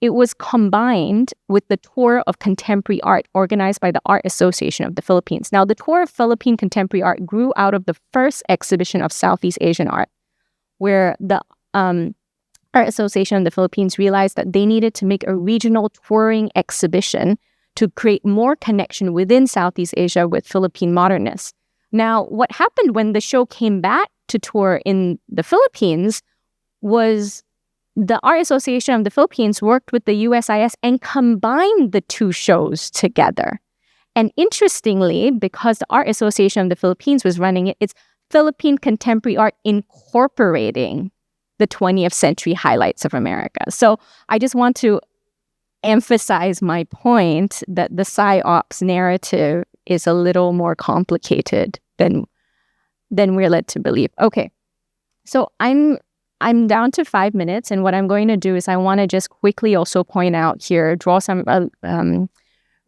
It was combined with the Tour of Contemporary Art organized by the Art Association of the Philippines. Now, the Tour of Philippine Contemporary Art grew out of the first exhibition of Southeast Asian art, where the Art Association of the Philippines realized that they needed to make a regional touring exhibition to create more connection within Southeast Asia with Philippine modernists. Now, what happened when the show came back to tour in the Philippines was the Art Association of the Philippines worked with the USIS and combined the two shows together. And interestingly, because the Art Association of the Philippines was running it, it's Philippine Contemporary Art incorporating the 20th Century Highlights of America. So I just want to emphasize my point that the PSYOPs narrative is a little more complicated than we're led to believe. Okay, so I'm down to 5 minutes, and what I'm going to do is I want to just quickly also point out here, draw some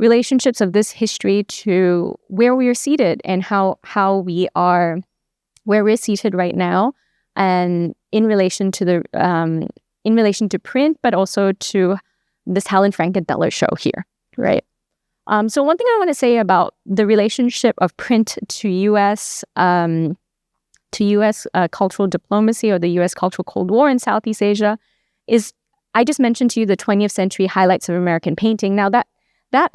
relationships of this history to where we are seated and how we are, where we're seated right now, and in relation to print, but also to this Helen Frankenthaler show here, right? So one thing I want to say about the relationship of print to U.S. Cultural diplomacy or the U.S. cultural Cold War in Southeast Asia is, I just mentioned to you the 20th Century Highlights of American Painting. Now that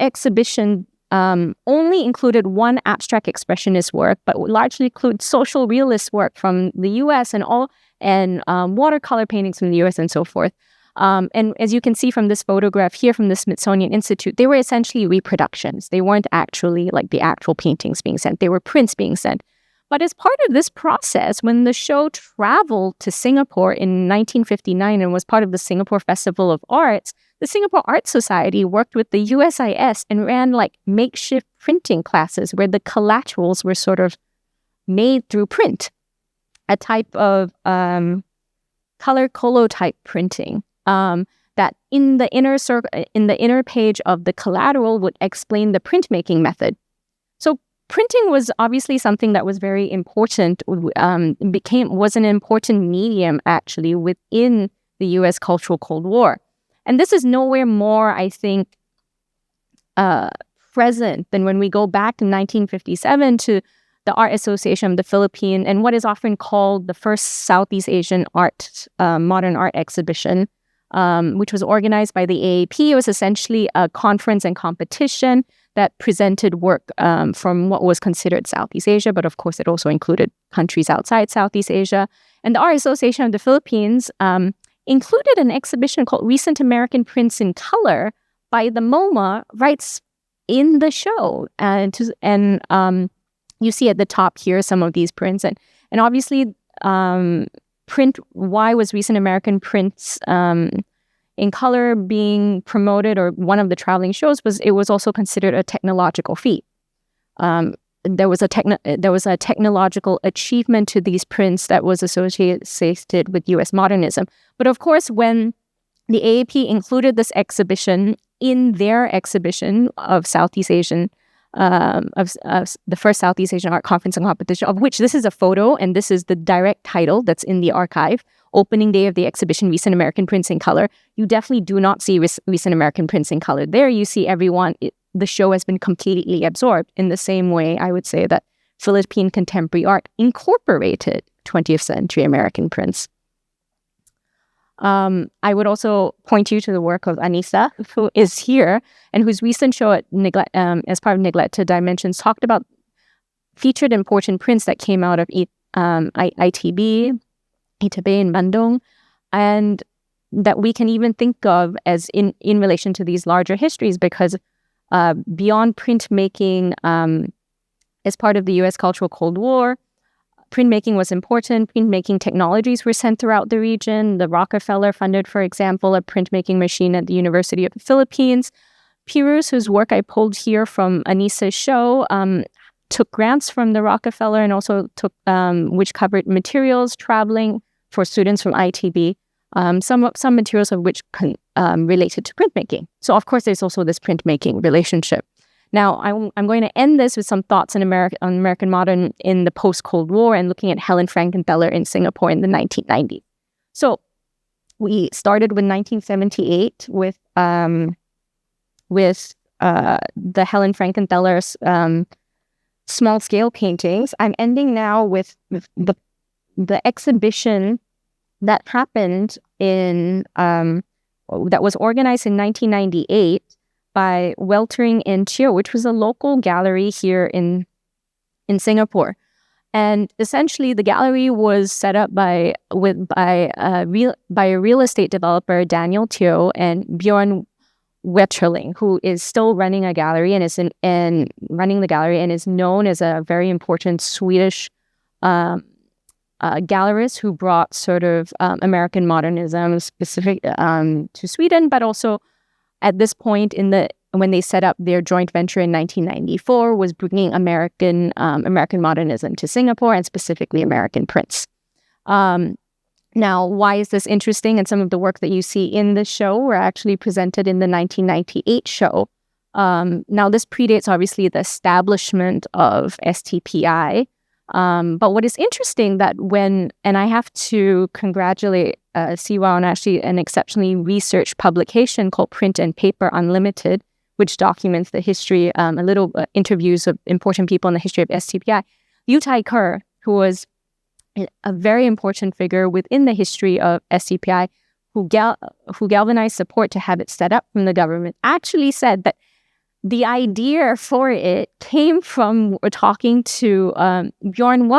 exhibition only included one abstract expressionist work, but largely includes social realist work from the U.S. and watercolor paintings from the U.S. and so forth. And as you can see from this photograph here from the Smithsonian Institute, they were essentially reproductions. They weren't actually like the actual paintings being sent. They were prints being sent. But as part of this process, when the show traveled to Singapore in 1959 and was part of the Singapore Festival of Arts, the Singapore Art Society worked with the USIS and ran like makeshift printing classes where the collaterals were sort of made through print, a type of color colotype printing that in the inner page of the collateral would explain the printmaking method. So printing was obviously something that was very important, was an important medium actually within the U.S. cultural Cold War. And this is nowhere more, I think, present than when we go back to 1957 to the Art Association of the Philippines and what is often called the first Southeast Asian modern art exhibition, which was organized by the AAP. It was essentially a conference and competition that presented work from what was considered Southeast Asia, but of course it also included countries outside Southeast Asia. And the Art Association of the Philippines included an exhibition called Recent American Prints in Color by the MoMA right in the show. And you see at the top here some of these prints. And obviously, why was Recent American Prints in Color being promoted, or one of the traveling shows, it was also considered a technological feat. There was a technological achievement to these prints that was associated with U.S. modernism. But of course, when the AAP included this exhibition in their exhibition of Southeast Asian, of the first Southeast Asian Art Conference and Competition, of which this is a photo, and this is the direct title that's in the archive, opening day of the exhibition, Recent American Prints in Color. You definitely do not see Recent American Prints in Color. There you see everyone, the show has been completely absorbed in the same way I would say that Philippine contemporary art incorporated 20th century American prints. I would also point you to the work of Anissa, who is here, and whose recent show at as part of Neglected Dimensions talked about featured important prints that came out of ITB in Bandung, and that we can even think of as in relation to these larger histories, because beyond printmaking as part of the U.S. cultural Cold War, printmaking was important. Printmaking technologies were sent throughout the region. The Rockefeller funded, for example, a printmaking machine at the University of the Philippines. Pirus, whose work I pulled here from Anissa's show, took grants from the Rockefeller and also took which covered materials, traveling, for students from ITB, some materials of which related to printmaking. So of course, there's also this printmaking relationship. Now, I'm going to end this with some thoughts on American modern in the post-Cold War and looking at Helen Frankenthaler in Singapore in the 1990s. So we started with 1978 with the Helen Frankenthaler's small-scale paintings. I'm ending now with the exhibition that happened that was organized in 1998 by Weltering and Teo, which was a local gallery here in Singapore. And essentially, the gallery was set up by a real estate developer, Daniel Teo, and Bjorn Wetterling, who is still running a gallery and is known as a very important Swedish gallerist who brought sort of American modernism specific to Sweden, but also at this point when they set up their joint venture in 1994 was bringing American modernism to Singapore and specifically American prints. Now, why is this interesting? And some of the work that you see in this show were actually presented in the 1998 show. Now, this predates obviously the establishment of STPI. But what is interesting and I have to congratulate Siwa on actually an exceptionally researched publication called Print and Paper Unlimited, which documents the history, interviews of important people in the history of STPI. Yutai Kerr, who was a very important figure within the history of STPI, who galvanized support to have it set up from the government, actually said that the idea for it came from talking to Bjorn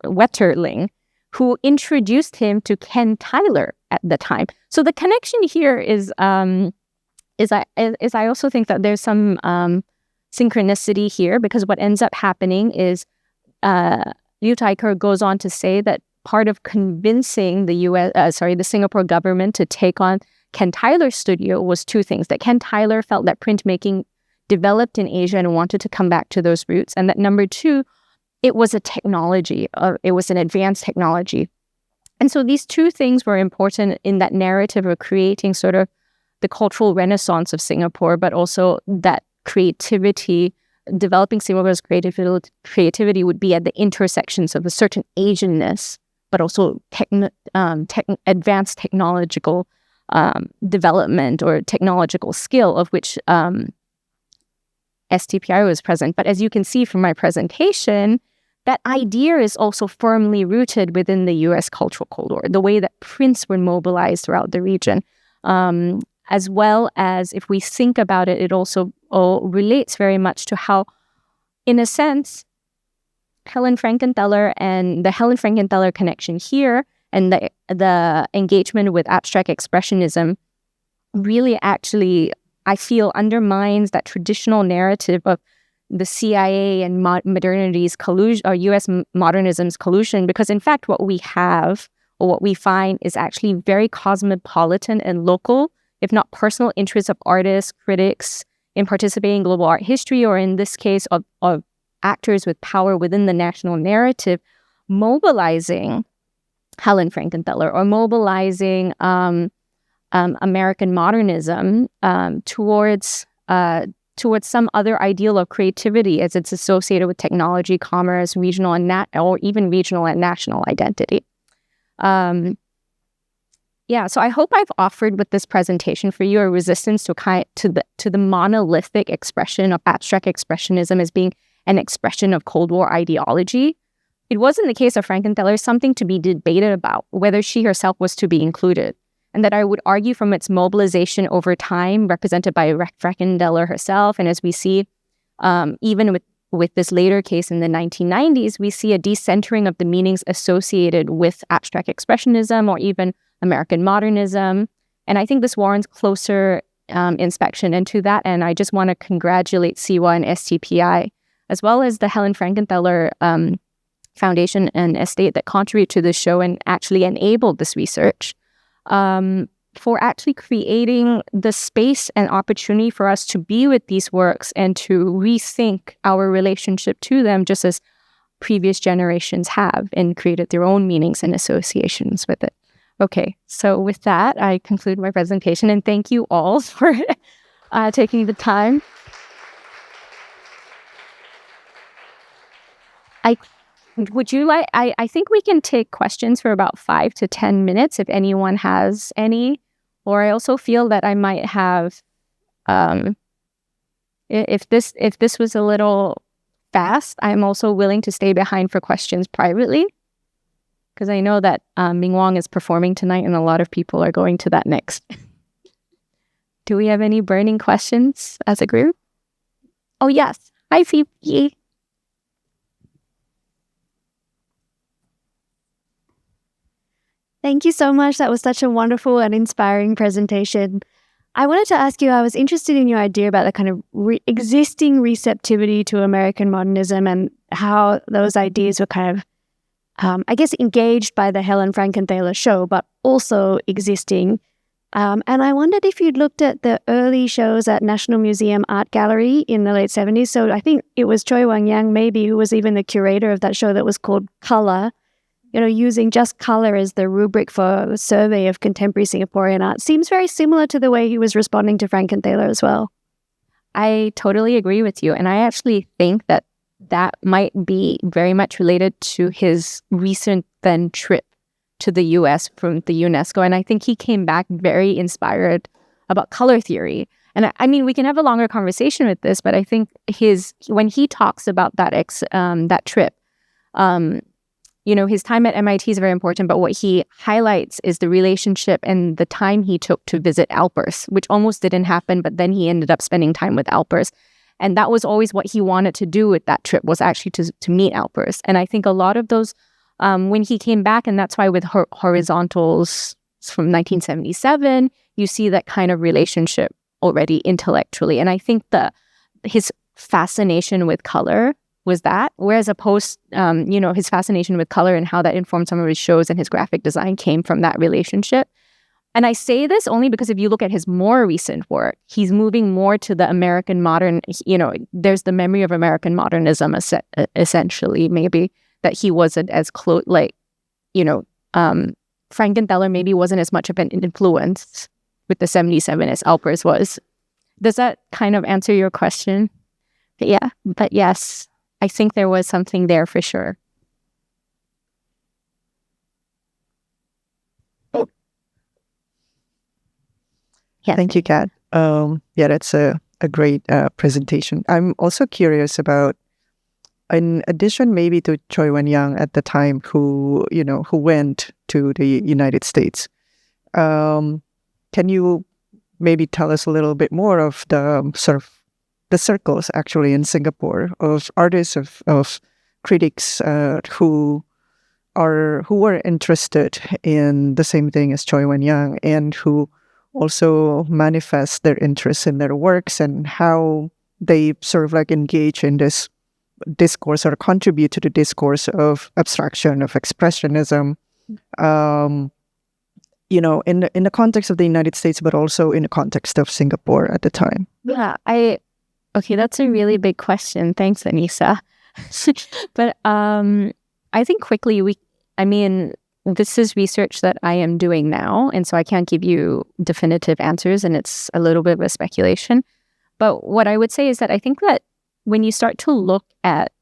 Wetterling, who introduced him to Ken Tyler at the time. So the connection here is I also think that there's some synchronicity here, because what ends up happening is Liu Taiker goes on to say that part of convincing the Singapore government to take on Ken Tyler's studio was two things: that Ken Tyler felt that printmaking developed in Asia and wanted to come back to those roots, and that number two, it was a technology, it was an advanced technology. And so these two things were important in that narrative of creating sort of the cultural renaissance of Singapore, but also that creativity, developing Singapore's creativity would be at the intersections of a certain Asianness, but also advanced technological development or technological skill, of which STPI was present. But as you can see from my presentation, that idea is also firmly rooted within the U.S. cultural corridor, the way that prints were mobilized throughout the region. As well as, if we think about it, it also relates very much to how, in a sense, Helen Frankenthaler and the Helen Frankenthaler connection here and the engagement with abstract expressionism really actually, I feel, undermines that traditional narrative of the CIA and modernity's collusion, or U.S. modernism's collusion, because in fact what we have, or what we find, is actually very cosmopolitan and local, if not personal interests of artists, critics in participating in global art history, or in this case of actors with power within the national narrative, mobilizing Helen Frankenthaler or mobilizing American modernism towards some other ideal of creativity as it's associated with technology, commerce, regional and regional and national identity. So I hope I've offered with this presentation for you a resistance to the monolithic expression of abstract expressionism as being an expression of Cold War ideology. It wasn't the case of Frankenthaler, something to be debated about whether she herself was to be included, and that I would argue from its mobilization over time, represented by Frankenthaler herself, and as we see, even with this later case in the 1990s, we see a decentering of the meanings associated with abstract expressionism or even American modernism. And I think this warrants closer inspection into that. And I just want to congratulate Siwa and STPI, as well as the Helen Frankenthaler Foundation and Estate that contribute to this show and actually enabled this research, for actually creating the space and opportunity for us to be with these works and to rethink our relationship to them, just as previous generations have and created their own meanings and associations with it. Okay, so with that, I conclude my presentation, and thank you all for taking the time. I think we can take questions for about 5 to 10 minutes if anyone has any. Or I also feel that I might have, if this was a little fast, I'm also willing to stay behind for questions privately, because I know that Ming Wong is performing tonight and a lot of people are going to that next. Do we have any burning questions as a group? Oh, yes. Hi, Phoebe. Thank you so much. That was such a wonderful and inspiring presentation. I wanted to ask you, I was interested in your idea about the kind of existing receptivity to American modernism and how those ideas were kind of, I guess, engaged by the Helen Frankenthaler show, but also existing. And I wondered if you'd looked at the early shows at National Museum Art Gallery in the late 70s. So I think it was Choi Wang-yang maybe who was even the curator of that show that was called Color. You know, using just color as the rubric for a survey of contemporary Singaporean art seems very similar to the way he was responding to Frankenthaler as well. I totally agree with you. And I actually think that might be very much related to his recent then trip to the US from the UNESCO. And I think he came back very inspired about color theory. And I mean, we can have a longer conversation with this, but I think when he talks about that trip, his time at MIT is very important, but what he highlights is the relationship and the time he took to visit Alpers, which almost didn't happen, but then he ended up spending time with Alpers. And that was always what he wanted to do with that trip, was actually to meet Alpers. And I think a lot of those, when he came back, and that's why with Horizontals from 1977, you see that kind of relationship already intellectually. And I think his fascination with color was that, whereas his fascination with color and how that informed some of his shows and his graphic design came from that relationship. And I say this only because if you look at his more recent work, he's moving more to the American modern, there's the memory of American modernism essentially, maybe, that he wasn't as close, Frankenthaler maybe wasn't as much of an influence with the 77 as Alpers was. Does that kind of answer your question? But yes, I think there was something there for sure. Yeah. Thank you, Kat. That's a great presentation. I'm also curious about, in addition maybe to Choi Wen-yang at the time who went to the United States, can you maybe tell us a little bit more of the sort of the circles actually in Singapore of artists, of critics who were interested in the same thing as Choi Wen-yang and who also manifest their interest in their works and how they sort of like engage in this discourse or contribute to the discourse of abstraction, of expressionism, in the context of the United States, but also in the context of Singapore at the time. Yeah, okay, that's a really big question. Thanks, Anissa. But I think quickly, this is research that I am doing now, and so I can't give you definitive answers, and it's a little bit of a speculation. But what I would say is that I think that when you start to look at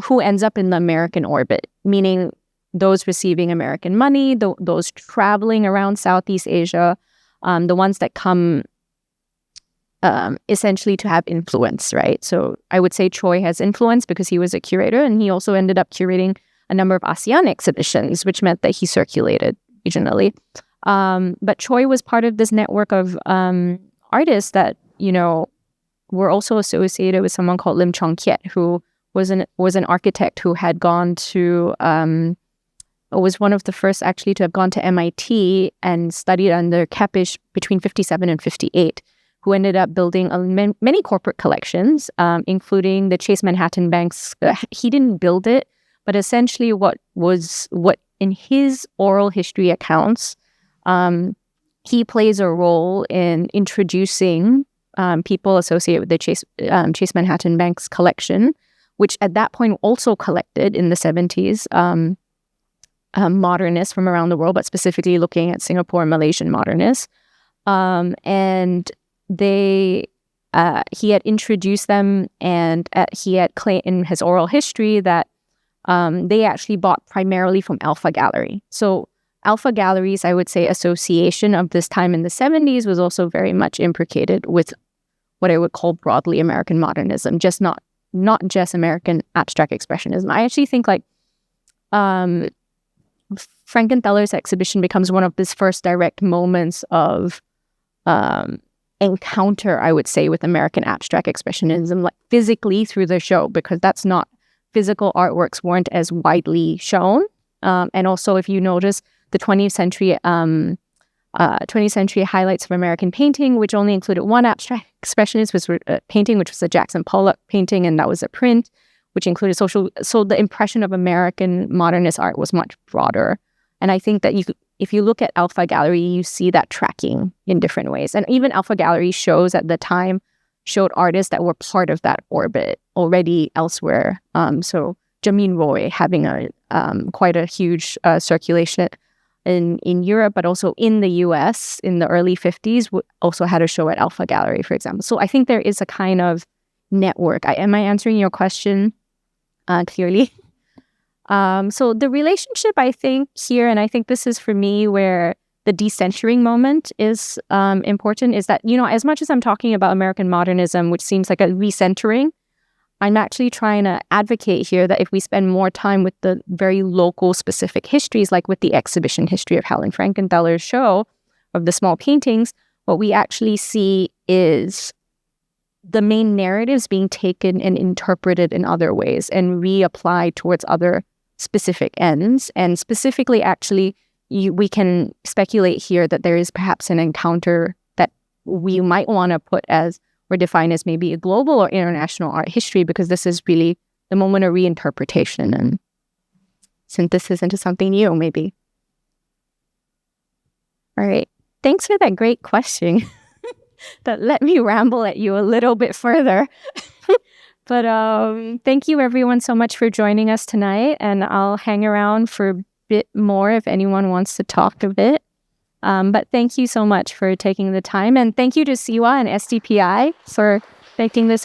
who ends up in the American orbit, meaning those receiving American money, those traveling around Southeast Asia, the ones that come essentially to have influence, right? So I would say Choi has influence because he was a curator, and he also ended up curating a number of ASEAN exhibitions, which meant that he circulated regionally. But Choi was part of this network of artists that, were also associated with someone called Lim Chong Kiet, who was an architect who had gone to, was one of the first actually to have gone to MIT and studied under Kepish between 57 and 58. Who ended up building many corporate collections, including the Chase Manhattan Bank's. He didn't build it, but essentially what in his oral history accounts, he plays a role in introducing people associated with the Chase Manhattan Bank's collection, which at that point also collected in the 70s modernists from around the world, but specifically looking at Singapore and Malaysian modernists. And he had introduced them, and he had claimed in his oral history that they actually bought primarily from Alpha Gallery. So Alpha Gallery's, I would say, association of this time in the 70s was also very much implicated with what I would call broadly American modernism, just not just American abstract expressionism. I actually think like Frankenthaler's exhibition becomes one of these first direct moments of encounter, I would say, with American abstract expressionism, like physically through the show, because that's not physical artworks weren't as widely shown. And also, if you notice, the 20th century highlights of American painting, which only included one abstract expressionist was painting, which was a Jackson Pollock painting, and that was a print, which included social. So the impression of American modernist art was much broader. And I think that if you look at Alpha Gallery, you see that tracking in different ways. And even Alpha Gallery shows at the time showed artists that were part of that orbit already elsewhere. So Jamin Roy having quite a huge circulation in Europe, but also in the US in the early 50s, also had a show at Alpha Gallery, for example. So I think there is a kind of network. Am I answering your question clearly? So the relationship, I think, here, and I think this is for me where the decentering moment is important, is that, as much as I'm talking about American modernism, which seems like a recentering, I'm actually trying to advocate here that if we spend more time with the very local specific histories, like with the exhibition history of Helen Frankenthaler's show of the small paintings, what we actually see is the main narratives being taken and interpreted in other ways and reapplied towards other specific ends. And specifically, actually, we can speculate here that there is perhaps an encounter that we might want to put as or define as maybe a global or international art history, because this is really the moment of reinterpretation and synthesis into something new, maybe. All right. Thanks for that great question. That let me ramble at you a little bit further. But thank you everyone so much for joining us tonight, and I'll hang around for a bit more if anyone wants to talk a bit. But thank you so much for taking the time, and thank you to Siwa and STPI for making this